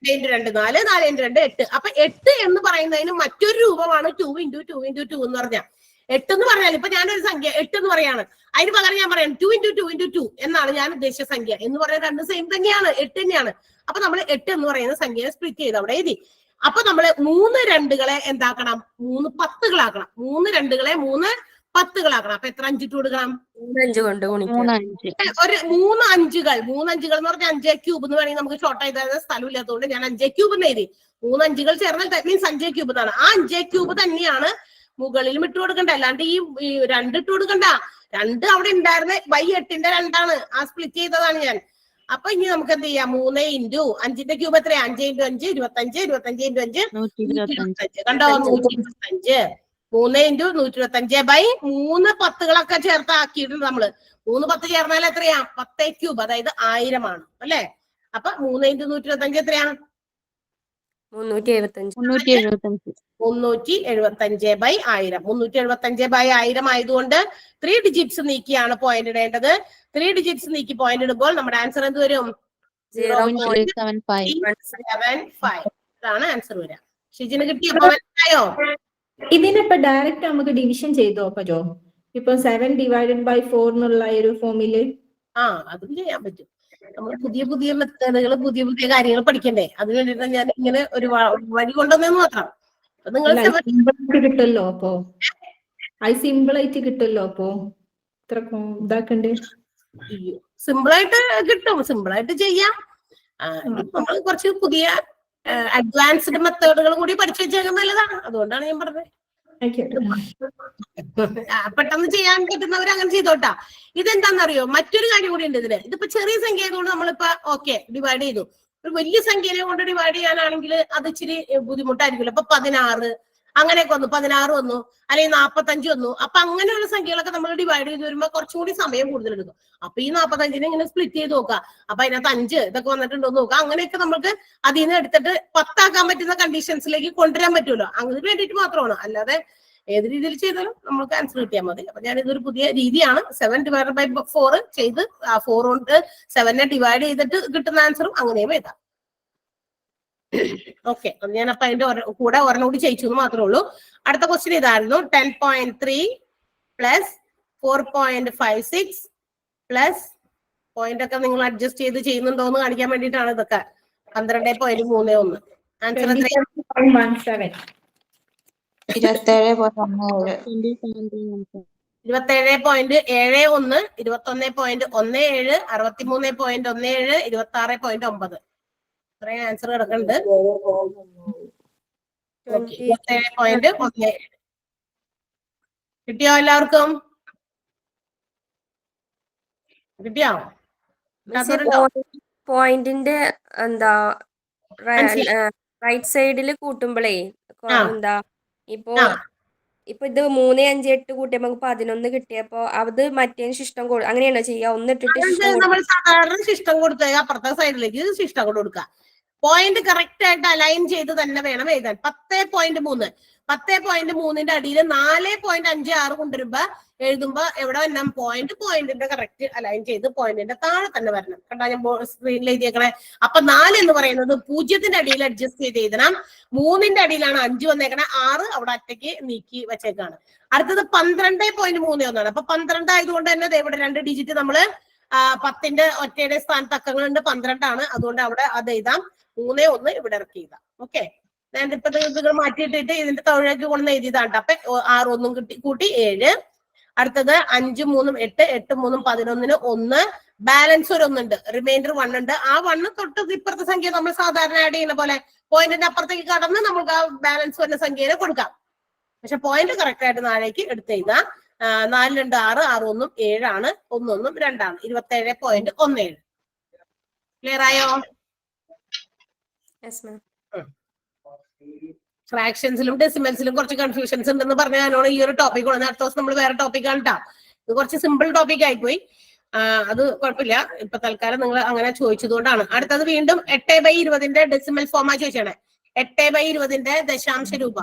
2 2 4 4 2 8. അപ്പൊ 8 എന്ന് പറയുന്നതിന് മറ്റൊരു രൂപമാണ് 2 × 2 × 2 എന്ന് പറഞ്ഞാൽ. 8 എന്ന് പറഞ്ഞാൽ ഇപ്പൊ ഞാനൊരു സംഖ്യ 8 എന്ന് പറയാണ്, അതിന് പകരം ഞാൻ പറയാം 2 × 2 × 2 എന്നാണ് ഞാൻ ഉദ്ദേശിച്ച സംഖ്യ. എന്ന് പറയാൻ 2 സെയിം തന്നെയാണ്, 8 തന്നെയാണ്. അപ്പൊ നമ്മൾ 8 എന്ന് പറയുന്ന സംഖ്യയെ സ്പ്ലിറ്റ് ചെയ്ത് അവിടെ എഴുതി. അപ്പൊ നമ്മള് 3 2കളെ എന്താക്കണം? 3 10കളാക്കണം. 3 2കളെ 3 10കളാക്കണം. അപ്പൊ എത്ര 5 ഇട്ട് കൊടുക്കണം? 5 കൊണ്ട് ഗുണിക്കണം. ഒരു 3 5കൾ എന്ന് പറഞ്ഞാൽ 5³ എന്ന് വേണമെങ്കിൽ നമുക്ക് ഷോർട്ട് ചെയ്ത സ്ഥലമില്ലാത്തതുകൊണ്ട് ഞാൻ 5³ എന്ന് എഴുതി. 3 5കൾ ചേർന്നാൽ ദാറ്റ് മീൻസ് 5³ എന്നാണ്. ആ 5³ തന്നെയാണ് മുകളിലും ഇട്ട് കൊടുക്കണ്ട. അല്ലാണ്ട് ഈ 2 ഇട്ട് കൊടുക്കണ്ട. 2 അവിടെ ഉണ്ടായിരുന്ന 8ന്റെ 2ആണ്. ആ സ്പ്ലിറ്റ് ചെയ്തതാണ് ഞാൻ. അപ്പൊ ഇനി നമുക്ക് എന്ത് ചെയ്യാം? 3 × 5ന്റെ ക്യൂബ് എത്രയാ? 5 × 5 25, 25 × 5 125. കണ്ടോ? 125. 3 × 125/3 10കളൊക്കെ ചേർത്ത് ആക്കിയിട്ടുണ്ട് നമ്മള്. 3 10 ചേർന്നാൽ എത്രയാ? 10³ അതായത് 1000 ആണ് അല്ലെ? അപ്പൊ 3 × 125 എത്രയാ? 375. 375/1000. 375/1000 ആയതുകൊണ്ട് 3 ഡിജിറ്റ്സ് നീക്കിയാണ് പോയിന്റ് ഇടേണ്ടത്. 3 ഡിജിറ്റ്സ് നീക്കി പോയിന്റ് ഇടുമ്പോൾ നമ്മുടെ ആൻസർ എന്ത് വരും? 0.75. ഇതാണ് ആൻസർ വരിക. ഷിജിന് കിട്ടിയപ്പോ മനസ്സിലായോ? ഇതിനിപ്പോ ഡയറക്റ്റ് നമുക്ക് ഡിവിഷൻ ചെയ്തോ ജോ? ഇപ്പൊ 7/4 എന്നുള്ള ഒരു ഫോമില് അതും ചെയ്യാൻ പറ്റും. നമ്മൾ പുതിയ മെത്തേഡുകൾ പുതിയ കാര്യങ്ങൾ പഠിക്കണ്ടേ? അതിന് വേണ്ടിയിട്ട് ഞാൻ ഇങ്ങനെ ഒരു വഴി കൊണ്ടുവന്നെന്ന് മാത്രം. നിങ്ങൾ കിട്ടല്ലോ. അപ്പൊ അത് സിമ്പിൾ ആയിട്ട് കിട്ടുമല്ലോ അപ്പൊ ഇത്ര ഇതാക്കണ്ടേ. സിമ്പിൾ ആയിട്ട് കിട്ടും, സിമ്പിൾ ആയിട്ട് ചെയ്യാം. നമ്മൾ കുറച്ച് പുതിയ അഡ്വാൻസ്ഡ് മെത്തേഡുകൾ കൂടി പഠിച്ചു വെച്ചാൽ നല്ലതാണ്. അതുകൊണ്ടാണ് ഞാൻ പറഞ്ഞത്. പെട്ടെന്ന് ചെയ്യാൻ പറ്റുന്നവർ അങ്ങനെ ചെയ്തോട്ടാ. ഇതെന്താണെന്നറിയോ, മറ്റൊരു കാര്യം കൂടി ഉണ്ട് ഇതിന്. ഇതിപ്പോ ചെറിയ സംഖ്യ ആയതുകൊണ്ട് നമ്മളിപ്പോ ഓക്കെ ഡിവൈഡ് ചെയ്തു. ഒരു വലിയ സംഖ്യനെ കൊണ്ട് ഡിവൈഡ് ചെയ്യാനാണെങ്കിൽ അത് ഇച്ചിരി ബുദ്ധിമുട്ടായിരിക്കുമല്ലോ. അപ്പൊ 16 അങ്ങനെയൊക്കെ വന്നു, 16 വന്നു, അല്ലെങ്കിൽ 45 വന്നു. അപ്പൊ അങ്ങനെയുള്ള സംഖ്യകളൊക്കെ നമ്മൾ ഡിവൈഡ് ചെയ്ത് വരുമ്പോ കുറച്ചുകൂടി സമയം കൂടുതൽ എടുക്കും. അപ്പൊ ഈ 45നെ ഇങ്ങനെ സ്പ്ലിറ്റ് ചെയ്ത് നോക്കാം. അപ്പൊ അതിനകത്ത് 5 ഇതൊക്കെ വന്നിട്ടുണ്ടോ നോക്കാം. അങ്ങനെയൊക്കെ നമുക്ക് അതിൽ നിന്ന് എടുത്തിട്ട് 10 ആക്കാൻ പറ്റുന്ന കണ്ടീഷൻസിലേക്ക് കൊണ്ടുവരാൻ പറ്റുമല്ലോ. അങ്ങനെ വേണ്ടിയിട്ട് മാത്രമാണ്, അല്ലാതെ ഏത് രീതിയിൽ ചെയ്താലും നമുക്ക് ആൻസർ കിട്ടിയാൽ മതി. അപ്പൊ ഞാൻ ഇതൊരു പുതിയ രീതിയാണ്. 7 ഡിവൈഡ് ബൈ 4 ചെയ്ത് 4 കൊണ്ട് 7നെ ഡിവൈഡ് ചെയ്തിട്ട് കിട്ടുന്ന ആൻസറും അങ്ങനെയും എഴുതാം. ഓക്കെ, അത് ഞാൻ അപ്പൊ അതിന്റെ കൂടെ ഒരെണ്ണം കൂടി ചെയ്യിച്ചു എന്ന് മാത്രമേ ഉള്ളൂ. അടുത്ത ക്വസ്റ്റ്യൻ ഇതായിരുന്നു. 10.3 പ്ലസ് 4.56 പ്ലസ് പോയിന്റ് ഒക്കെ നിങ്ങൾ അഡ്ജസ്റ്റ് ചെയ്ത് ചെയ്യുന്നുണ്ടോ എന്ന് കാണിക്കാൻ വേണ്ടിയിട്ടാണ് ഇതൊക്കെ. 12.31 ആൻസർ 27.17 27.71 21.17 63.17 26.9 ഇത്രയും ആൻസർ കിടക്കുന്നുണ്ട്. 27.17 കിട്ടിയോ? എല്ലാവർക്കും കിട്ടിയോ? പോയിന്റിന്റെ എന്താ റൈറ്റ് സൈഡിൽ കൂട്ടുമ്പോഴേ എന്താ ഇപ്പൊ ഇത് 3, 5, 8 കൂട്ടിയപ്പോ 11 കിട്ടിയപ്പോ അത് മറ്റേ ശിഷ്ടം അങ്ങനെയാണോ ചെയ്യാ? ഒന്നിട്ടിട്ട് നമ്മൾ സാധാരണ ശിഷ്ടം കൊടുത്ത അപ്പുറത്തെ സൈഡിലേക്ക് ശിഷ്ടം കൊണ്ട് കൊടുക്കുക. പോയിന്റ് കറക്റ്റ് ആയിട്ട് അലൈൻ ചെയ്ത് തന്നെ വേണം എഴുതാൻ. 10.3 10.3ന്റെ അടിയിൽ 4.56 കൊണ്ടുവരുമ്പോ എഴുതുമ്പോ എവിടെ വരണം? പോയിന്റിന്റെ കറക്റ്റ് അലൈൻ ചെയ്ത് പോയിന്റിന്റെ താഴെ തന്നെ വരണം. കണ്ടാ ഞാൻ സ്ക്രീനിൽ എഴുതിയേക്കണേ. അപ്പൊ 4 എന്ന് പറയുന്നത് 0ന്റെ അടിയിൽ അഡ്ജസ്റ്റ് ചെയ്ത് എഴുതണം. 3ന്റെ അടിയിലാണ് 5 വന്നേക്കണേ. 6 അവിടെ ഒറ്റയ്ക്ക് നീക്കി വെച്ചേക്കാണ്. അടുത്തത് 12.31 അപ്പൊ 12 ആയതുകൊണ്ട് തന്നെ ഇവിടെ 2 ഡിജിറ്റ് നമ്മള് 10ന്റെ ഒറ്റയുടെ സ്ഥാനത്ത് അക്കങ്ങളുണ്ട്. 12 ആണ്, അതുകൊണ്ട് അവിടെ അത് എഴുതാം. 3, 1 ഇവിടെ ഇറക്കി എഴുതാം. ഓക്കെ, ഞാൻ ഇപ്പൊ ഇത് മാറ്റിയിട്ടിട്ട് ഇതിന്റെ തൊഴിലേക്ക് കൊണ്ടുവന്ന് എഴുതിയതാണ്. അപ്പൊ 6 1 കൂട്ടി 7. അടുത്തത് 5 3 8 8 3 11 1 ബാലൻസ് ഒരു 1 ഉണ്ട്, റിമൈൻഡർ 1 ഉണ്ട്. ആ 1 തൊട്ട് ഇപ്പുറത്തെ സംഖ്യ നമ്മൾ സാധാരണ ആഡ് ചെയ്യുന്ന പോലെ പോയിന്റിന്റെ അപ്പുറത്തേക്ക് കടന്ന് നമുക്ക് ആ ബാലൻസ് വരുന്ന സംഖ്യയെ കൊടുക്കാം. പക്ഷെ പോയിന്റ് കറക്റ്റ് ആയിട്ട് താഴേക്ക് എടുത്ത് എഴുതാം. 4 2 6 6 1 7 ആണ്, 1 1 2 ആണ്. 27.17 ക്ലിയർ ആയോ? ഫ്രാക്ഷൻസിലും ഡെസിമൽസിലും കുറച്ച് കൺഫ്യൂഷൻസ് ഉണ്ടെന്ന് പറഞ്ഞ ഞാനോട് ഈ ഒരു ടോപ്പിക് കൊണ്ടുവന്ന്. അടുത്ത ദിവസം നമ്മൾ വേറെ ടോപ്പിക് ആണ് കേട്ടോ. ഇത് കുറച്ച് സിമ്പിൾ ടോപ്പിക് ആയിപ്പോയി. അത് കുഴപ്പമില്ല, ഇപ്പൊ തൽക്കാലം നിങ്ങൾ അങ്ങനെ ചോദിച്ചതുകൊണ്ടാണ്. അടുത്തത് വീണ്ടും 8/20ന്റെ ഡെസിമൽ ഫോമാ ചോദിച്ചാണ്. 8/20ന്റെ ദശാംശ രൂപ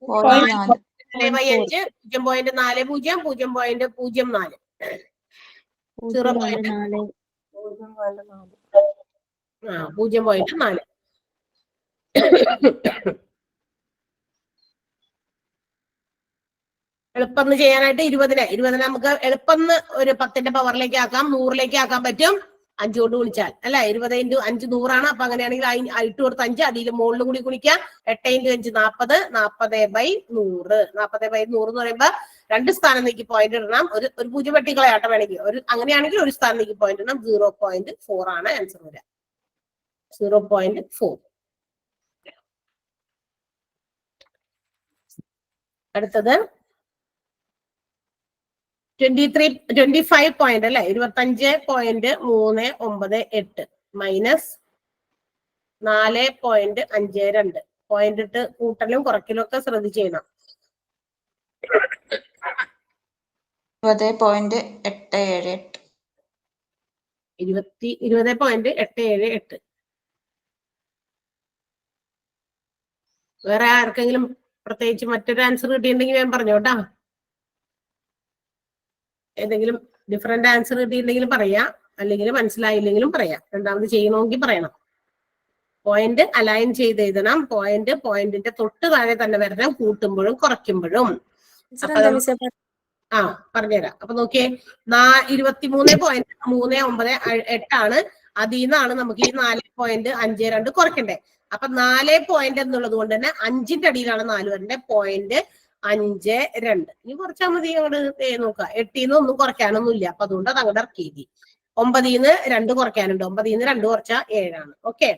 4/5 0.40 0.04 0.4 എളുപ്പം ചെയ്യാനായിട്ട് 20നെ നമുക്ക് എളുപ്പം ഒരു 10ന്റെ പവറിലേക്ക് ആക്കാം, 100ലേക്ക് ആക്കാൻ പറ്റും. 5 കൊണ്ട് ഗുണിച്ചാൽ അല്ല, 20 × 5 100 അപ്പൊ അങ്ങനെയാണെങ്കിൽ ഇട്ട് കൊടുത്ത് 5 അടിയിൽ മുകളിലും കൂടി ഗുണിക്കാം. 8 × 5 40 40/100 40/100 എന്ന് പറയുമ്പോ 2 സ്ഥാനം നീക്കി പോയിന്റ് ഇടണം. ഒരു 0 വെട്ടിക്കളയാട്ടം വേണമെങ്കിൽ അങ്ങനെയാണെങ്കിൽ ഒരു സ്ഥാനം നീക്കി പോയിന്റ് ഇടണം. 0.4 ആണ് ആൻസർ വരിക. 0.4. അടുത്തത് 25 പോയിന്റ് അല്ലെ, 25.398 മൈനസ് 4.52 പോയിന്റ് ഇട്ട് കൂട്ടലും കുറയ്ക്കലും ഒക്കെ ശ്രദ്ധിച്ച് ചെയ്യണം. 20.878 20.878. വേറെ ആർക്കെങ്കിലും പ്രത്യേകിച്ച് മറ്റൊരു ആൻസർ കിട്ടിയിട്ടുണ്ടെങ്കിൽ ഞാൻ പറഞ്ഞോട്ടാ. ഏതെങ്കിലും ഡിഫറെന്റ് ആൻസർ കിട്ടിയിട്ടുണ്ടെങ്കിലും പറയാം, അല്ലെങ്കിൽ മനസ്സിലായില്ലെങ്കിലും പറയാം. രണ്ടാമത് ചെയ്യണമെങ്കിൽ പറയണം. പോയിന്റ് അലൈൻ ചെയ്ത് എഴുതണം. പോയിന്റിന്റെ തൊട്ട് താഴെ തന്നെ വരണം, കൂട്ടുമ്പോഴും കുറയ്ക്കുമ്പോഴും. പറഞ്ഞുതരാം. അപ്പൊ നോക്കിയേ, 23.398 ആണ്. അതിൽ നിന്നാണ് നമുക്ക് ഈ 4.52 കുറയ്ക്കണ്ടേ. അപ്പൊ 4 പോയിന്റ് എന്നുള്ളത് കൊണ്ട് തന്നെ 5ന്റെ അടിയിലാണ് 4 വരേണ്ടത്. 5, 2. ഇനി കുറച്ചാൽ മതി. അങ്ങോട്ട് നോക്കാം. 8 ഒന്നും കുറയ്ക്കാനൊന്നും ഇല്ല. അപ്പൊ അതുകൊണ്ട് അത് അങ്ങോട്ട് ഇറക്കി. 9 2 കുറയ്ക്കാനുണ്ട്. 9 2 കുറച്ചാൽ 7 ഓക്കെ.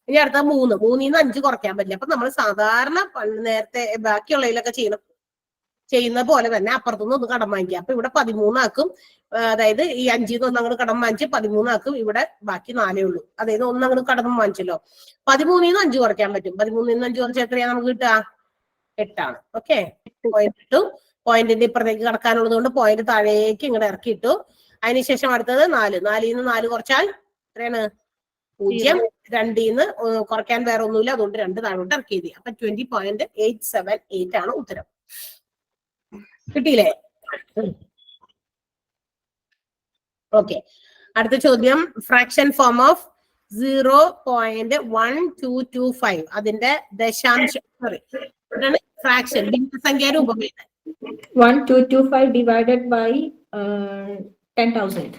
ഇനി അടുത്ത 3. 3 5 കുറയ്ക്കാൻ പറ്റില്ല. അപ്പൊ നമ്മൾ സാധാരണ നേരത്തെ ബാക്കിയുള്ളതിലൊക്കെ ചെയ്യുന്ന പോലെ തന്നെ അപ്പുറത്തുനിന്ന് ഒന്ന് കടം വാങ്ങിക്കുക. അപ്പൊ ഇവിടെ 13 ആക്കും. അതായത് ഈ 5 അങ്ങോട്ട് കടം വാങ്ങിച്ച് 13 ആക്കും. ഇവിടെ ബാക്കി 4 ഉള്ളൂ. അതായത് അങ്ങോട്ട് കടം വാങ്ങിച്ചല്ലോ. 13 5 കുറയ്ക്കാൻ പറ്റും. 13 5 കുറച്ച് എത്രയാ നമുക്ക് കിട്ടുക? 8 ഓക്കെ. പോയിന്റ് ഇട്ടു. പോയിന്റിന്റെ ഇപ്പുറത്തേക്ക് കടക്കാനുള്ളത് കൊണ്ട് പോയിന്റ് താഴേക്ക് ഇങ്ങോട്ട് ഇറക്കിയിട്ടു. അതിനുശേഷം അടുത്തത് 4. 4 4 കുറച്ചാൽ എത്രയാണ്? 0. 2 കുറയ്ക്കാൻ വേറെ ഒന്നുമില്ല. അതുകൊണ്ട് 2 താഴോട്ട് ഇറക്കിയത്. അപ്പൊ 20.878 ആണ് ഉത്തരം. കിട്ടിയില്ലേ? ഓക്കെ. അടുത്ത ചോദ്യം ഫ്രാക്ഷൻ ഫോം ഓഫ് 0.1225. അതിന്റെ ദശാംശം ഫ്രാക്ഷൻ ഭിന്നസംഖ്യ രൂപമേത്? 1225 divided by 10,000.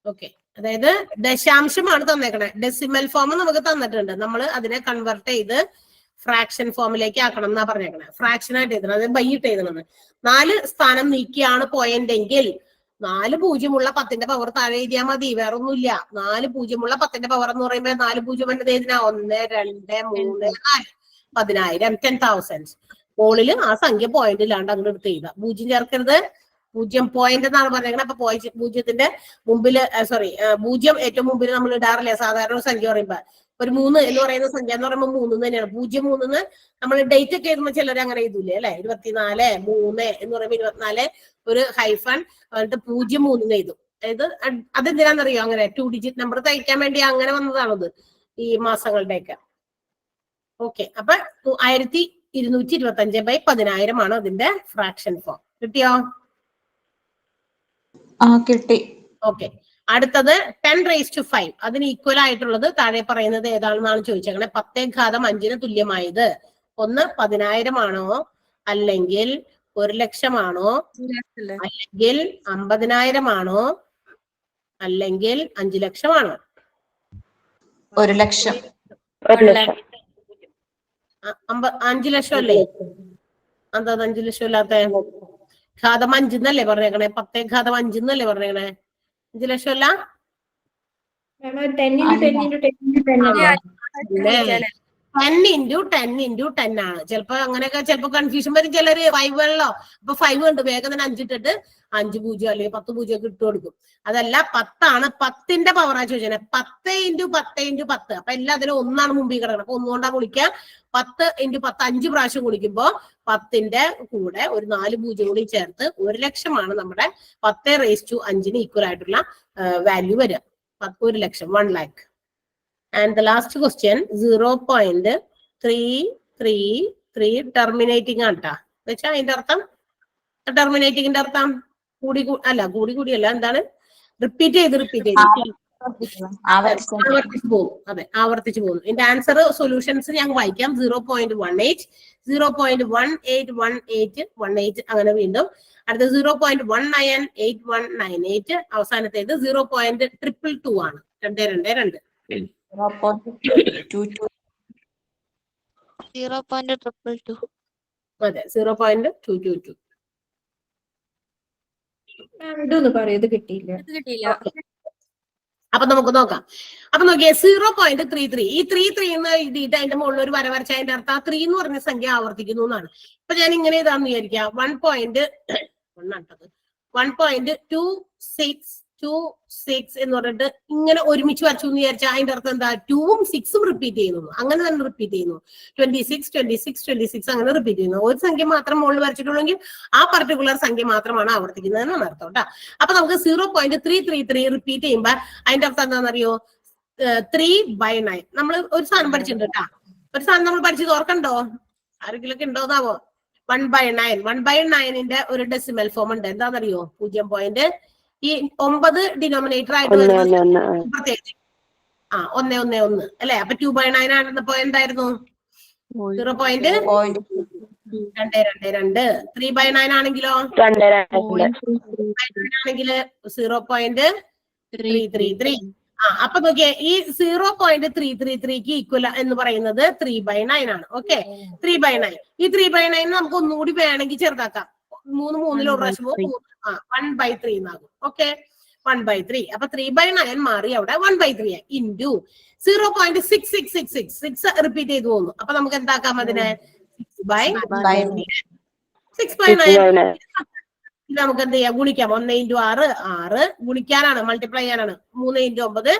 ഓക്കെ. അതായത് ദശാംശമാണ് തന്നേക്കണേ. ഡെസിമൽ ഫോം നമുക്ക് തന്നിട്ടുണ്ട്. നമ്മൾ അതിനെ കൺവേർട്ട് ചെയ്ത് ഫ്രാക്ഷൻ ഫോമിലേക്ക് ആക്കണം എന്നാ പറഞ്ഞേക്കണേ. ഫ്രാക്ഷൻ ആയിട്ട് എഴുതണം. അതായത് ബൈ ഇട്ട് എഴുതണം. 4 സ്ഥാനം നീക്കിയാണ് പോയിന്റ് എങ്കിൽ 4 0 10ന്റെ പവർ താഴെ എഴുതിയാൽ മതി. വേറെ ഒന്നുമില്ല. 4 0 10ന്റെ പവർ എന്ന് പറയുമ്പോൾ 4 0 ഏതിനാ? 1 2 3 4 10,000 10,000. മുകളിൽ ആ സംഖ്യ പോയിന്റ് ഇല്ലാണ്ട് അങ്ങോട്ട് എടുത്ത് എഴുതാം. 0 ചേർക്കരുത്. 0 പോയിന്റ് എന്നാണ് പറഞ്ഞേക്കുന്നത്. അപ്പൊ 0ത്തിന്റെ മുമ്പില് 0 ഏറ്റവും മുമ്പിൽ നമ്മൾ ഇടാറില്ല സാധാരണ ഒരു സംഖ്യ പറയുമ്പോ. ഒരു 3 എന്ന് പറയുന്ന സംഖ്യ എന്ന് പറയുമ്പോൾ 3 തന്നെയാണ്. 0 നമ്മൾ ഡേറ്റ് ഒക്കെ എഴുതുമ്പോൾ ചിലർ അങ്ങനെ എഴുതൂലേ അല്ലെ? 24 3 എന്ന് പറയുമ്പോൾ 24 ഒരു ഹൈഫൺ എന്നിട്ട് 03 എഴുതും. അതായത് അതെന്തിനാണെന്നറിയോ? അങ്ങനെ 2 ഡിജിറ്റ് നമ്പർ തയ്ക്കാൻ വേണ്ടി അങ്ങനെ വന്നതാണത് ഈ മാസങ്ങളുടെയൊക്കെ. ഓക്കെ. അപ്പൊ 1225/10,000 ആണ് അതിന്റെ ഫ്രാക്ഷൻ ഫോം. കിട്ടിയോ? കിട്ടി. ഓക്കെ. അടുത്തത് 10⁵5. അതിന് ഈക്വൽ ആയിട്ടുള്ളത് താഴെ പറയുന്നത് ഏതാണെന്നാണ് ചോദിച്ചേക്കണേ. 10⁵5 തുല്യമായത് ഒന്ന് 10,000 ആണോ, അല്ലെങ്കിൽ 1,00,000 ആണോ, അല്ലെങ്കിൽ 50,000 ആണോ, അല്ലെങ്കിൽ 5,00,000 ആണോ? 1,00,000. 5,00,000 അല്ലേ? എന്താ 5,00,000 ഇല്ലാത്ത? ഘാതം 5 എന്നല്ലേ പറഞ്ഞേക്കണേ? 10⁵5 എന്നല്ലേ പറഞ്ഞേക്കണേ? 5,00,000 അല്ല? 10 into 10 into 10 into 10 അല്ലേ? 10 into 10 into 10 ആണ്. ചിലപ്പോ അങ്ങനെയൊക്കെ ചിലപ്പോ കൺഫ്യൂഷൻ വരും. ചിലര് 5 ഉള്ളോ, അപ്പൊ 5 ഉണ്ട് വേഗം തന്നെ 5 ഇട്ടിട്ട് 5 0 അല്ലെങ്കിൽ 10 0 ഒക്കെ ഇട്ട് കൊടുക്കും. അതല്ല 10 ആണ്. 10ന്റെ പവറാ ചോദിച്ചത്. 10 into 10 into 10. അപ്പൊ എല്ലാത്തിനും 1 ആണ് മുമ്പിൽ കിടക്കണം. അപ്പൊ 1 കൊണ്ടാ ഗുണിക്കുക. 10 into 10 5 പ്രാവശ്യം ഗുണിക്കുമ്പോ 10ന്റെ കൂടെ ഒരു 4 0 കൂടി ചേർത്ത് 1,00,000 ആണ് നമ്മുടെ 10⁵5 ഈക്വൽ ആയിട്ടുള്ള വാല്യൂ വരിക. 1,00,000 1 lakh. And the last question 0.333 terminating ആട്ടാ. വെച്ചാ അതിന്റെ അർത്ഥം ടെർമിനേറ്റിംഗിന്റെ അർത്ഥം കൂടിയല്ല എന്താണ്? റിപ്പീറ്റ് ചെയ്ത് ആവർത്തിച്ചു പോകും. അതെ, ആവർത്തിച്ചു പോകുന്നു. ഇതിന്റെ ആൻസർ സൊല്യൂഷൻസ് ഞാൻ വായിക്കാം. 0.18 0.1818 അങ്ങനെ വീണ്ടും അടുത്ത 0.198198 അവസാനത്തേത് 0.222 ആണ്. 222 അതെ 0.222. ഇതൊന്ന് പറയത് കിട്ടിയില്ല. അപ്പൊ നമുക്ക് നോക്കാം. അപ്പൊ നോക്കിയേ 0.33 ഈ 33 എന്ന് എഴുതിയിട്ട് അതിന്റെ മുകളിൽ ഒരു വര വരച്ച അതിന്റെ അർത്ഥം 3 എന്ന് പറഞ്ഞ സംഖ്യ ആവർത്തിക്കുന്നു എന്നാണ്. ഇപ്പൊ ഞാൻ ഇങ്ങനെ ഇതാന്ന് വിചാരിക്കാം. 1.2626 എന്ന് പറഞ്ഞിട്ട് ഇങ്ങനെ ഒരുമിച്ച് വരച്ചു എന്ന് വിചാരിച്ചാൽ അതിന്റെ അർത്ഥം എന്താ? 2ഉം 6ഉം റിപ്പീറ്റ് ചെയ്യുന്നു. അങ്ങനെ തന്നെ റിപ്പീറ്റ് ചെയ്യുന്നു. 26 26 26 അങ്ങനെ റിപ്പീറ്റ് ചെയ്യുന്നു. ഒരു സംഖ്യ മാത്രം മുകളിൽ വരച്ചിട്ടുള്ളെങ്കിൽ ആ പർട്ടിക്കുലർ സംഖ്യ മാത്രമാണ് ആവർത്തിക്കുന്നത് എന്നാണ് അർത്ഥം കേട്ടോ. അപ്പൊ നമുക്ക് 0.333 റിപ്പീറ്റ് ചെയ്യുമ്പോൾ അതിന്റെ അർത്ഥം എന്താണെന്നറിയോ? 3/9. നമ്മൾ ഒരു സാധനം പഠിച്ചിട്ടുണ്ട് കേട്ടാ. ഒരു സാധനം നമ്മൾ പഠിച്ചത് ഓർക്കണ്ടോ? ആരെങ്കിലും ഒക്കെ ഉണ്ടോന്നാവോ? 1/9. 1/9ന്റെ ഒരു ഡെസിമൽ ഫോം ഉണ്ട്. എന്താണെന്നറിയോ? 0. ഈ 9 ഡിനോമിനേറ്റർ ആയിട്ട് വരുന്നത് 111 അല്ലെ? അപ്പൊ 2/9 ആണെന്നപ്പോ എന്തായിരുന്നു? 0.222. 3/9 ആണെങ്കിലോ ആണെങ്കില് 0.333. അപ്പൊ നോക്കിയേ ഈ 0.333ക്ക് ഈക്വൽ എന്ന് പറയുന്നത് 3/9 ആണ്. ഓക്കെ, 3/9. ഈ 3/9 നമുക്ക് ഒന്നുകൂടി വേണമെങ്കിൽ ചെറുതാക്കാം. 3 ഒരു പ്രാവശ്യം 1/3 എന്നാകും. ഓക്കെ, 1/3. അപ്പൊ 3/9 മാറി അവിടെ 1/3 ഇൻറ്റു 0.6666 റിപ്പീറ്റ് ചെയ്തു പോകുന്നു. അപ്പൊ നമുക്ക് എന്താക്കാം അതിനെ 6/9. നമുക്ക് എന്ത് ചെയ്യാം, ഗുണിക്കാം. 1 × 6 6 ഗുണിക്കാനാണ്, മൾട്ടിപ്ലൈ ചെയ്യാനാണ്. 3 × 9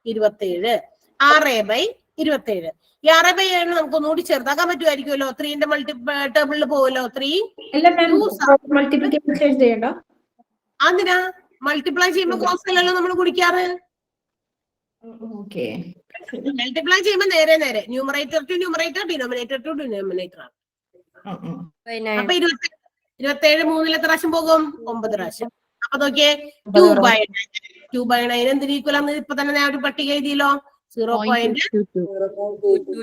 27. 6/27. ഈ 6/7 നമുക്ക് ഒന്നുകൂടി ചെറുതാക്കാൻ പറ്റുമായിരിക്കുമല്ലോ. 3ന്റെ ടേബിളിൽ പോവല്ലോ. 3 മൾട്ടിപ്ലിക്കേഷൻ ചെയ്യണ്ട. അതിനാ മൾട്ടിപ്ലൈ ചെയ്യുമ്പോ ക്രോസ് നമ്മൾ ഗുണിക്കാറ്. ഓക്കെ, മൾട്ടിപ്ലൈ ചെയ്യുമ്പോ നേരെ numerator to numerator, denominator to denominator ആണ്. അപ്പൊ 27 3 എത്ര പ്രാവശ്യം പോകും? 9 പ്രാവശ്യം. അപ്പൊ നോക്കിയേ 2/9 എന്തിന് ഈക്വൽ ആണെന്ന് ഇപ്പൊ തന്നെ ഞാൻ ഒരു പട്ടിക എഴുതിയല്ലോ. 0.22.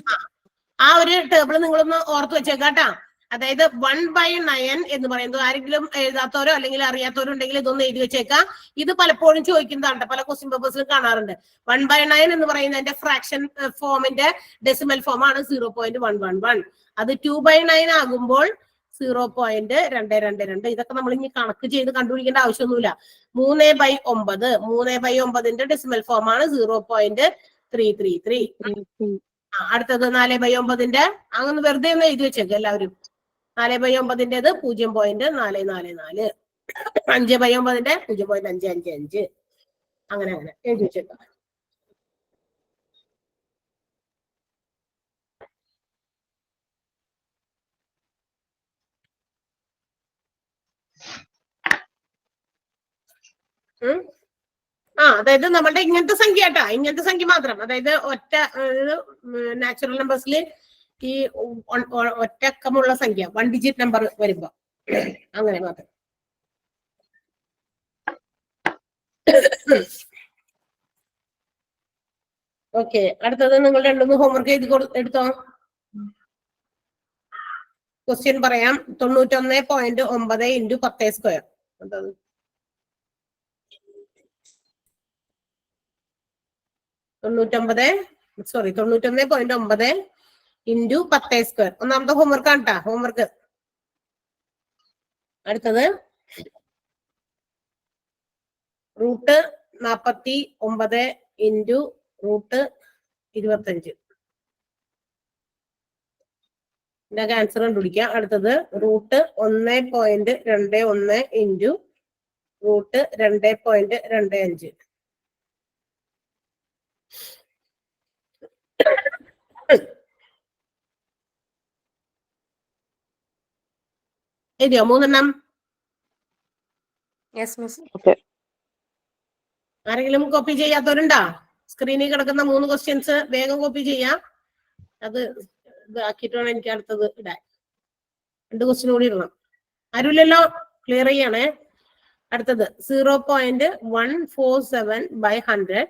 ആ ഒരു ടേബിൾ നിങ്ങളൊന്ന് ഓർത്ത് വെച്ചേക്കാട്ടാ. അതായത് 1/9 എന്ന് പറയുന്നത് ആരെങ്കിലും എഴുതാത്തവരോ അല്ലെങ്കിൽ അറിയാത്തവരോ ഉണ്ടെങ്കിൽ ഇതൊന്ന് എഴുതി വെച്ചേക്കാം. ഇത് പലപ്പോഴും ചോദിക്കുന്നതാണ്, പല ക്വസ്റ്റ്യൻ പേപ്പേഴ്സിലും കാണാറുണ്ട്. 1/9 എന്ന് പറയുന്നതിന്റെ ഫ്രാക്ഷൻ ഫോമിന്റെ ഡെസിമൽ ഫോം ആണ് 0.111. അത് 2/9 ആകുമ്പോൾ 0.222. ഇതൊക്കെ നമ്മൾ ഇനി കണക്ക് ചെയ്ത് കണ്ടുപിടിക്കേണ്ട ആവശ്യമൊന്നുമില്ല. 3/9 3/9ന്റെ ഡെസിമൽ ഫോം ആണ് 0.333. അടുത്തത് 4/9ന്റെ അങ്ങനെ വെറുതെ ഒന്ന് എഴുതി വെച്ചേക്ക് എല്ലാവരും. 4/9ന്റേത് 0.444. 5/9ന്റെ 0.555. അങ്ങനെ എഴുതി വെച്ചേക്കാം. അതായത് നമ്മുടെ ഇങ്ങനത്തെ സംഖ്യ കേട്ടാ, ഇങ്ങനത്തെ സംഖ്യ മാത്രം. അതായത് ഒറ്റ നാച്ചുറൽ നമ്പേഴ്സിൽ ഈ ഒറ്റക്കമുള്ള സംഖ്യ 1 ഡിജിറ്റ് നമ്പർ വരുമ്പോ അങ്ങനെ മാത്രം. ഓക്കെ, അടുത്തത് നിങ്ങൾ രണ്ടൊന്ന് ഹോംവർക്ക് എഴുതി എടുത്തോ. ക്വസ്റ്റ്യൻ പറയാം. 91.9 × 10². എന്താണ് 91.9 × 10². ഒന്നാമത്തെ ഹോംവർക്ക് ആണ് കേട്ടാ, ഹോംവർക്ക്. അടുത്തത് √49 × √25. ഇതിന്റെ ആൻസർ കണ്ടുപിടിക്കാം. അടുത്തത് √1.21 × √2.25. എഴുതിയോ 3 ആരെങ്കിലും കോപ്പി ചെയ്യാത്തവരുണ്ടാ? സ്ക്രീനിൽ കിടക്കുന്ന 3 ക്വസ്റ്റ്യൻസ് വേഗം കോപ്പി ചെയ്യാം. അത് ഇതാക്കിയിട്ട് വേണം എനിക്ക് അടുത്തത് ഇടാൻ. 2 ക്വസ്റ്റ്യൻ കൂടി ഇടണം. ആരുമില്ലല്ലോ? ക്ലിയർ ചെയ്യണേ. അടുത്തത് 0.147/100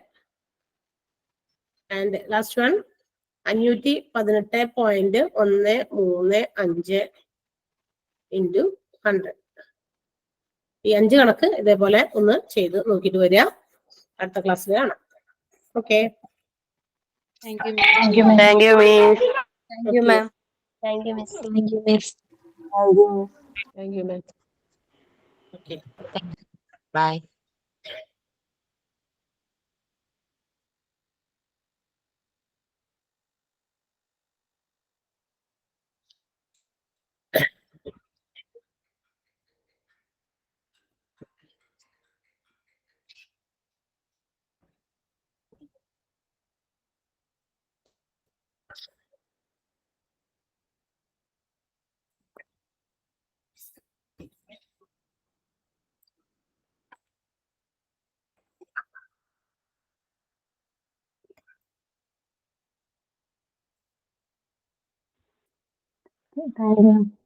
ആൻഡ് ലാസ്റ്റ് വൺ 518.135 × 100. ഈ 5 കണക്ക് ഇതേപോലെ ഒന്ന് ചെയ്ത് നോക്കിയിട്ട് വരിക. അടുത്ത ക്ലാസ്സിൽ കാണാം. Okay, Thank you, Thank you, miss. ma'am. Thank you, miss. Okay. Bye. Thank you.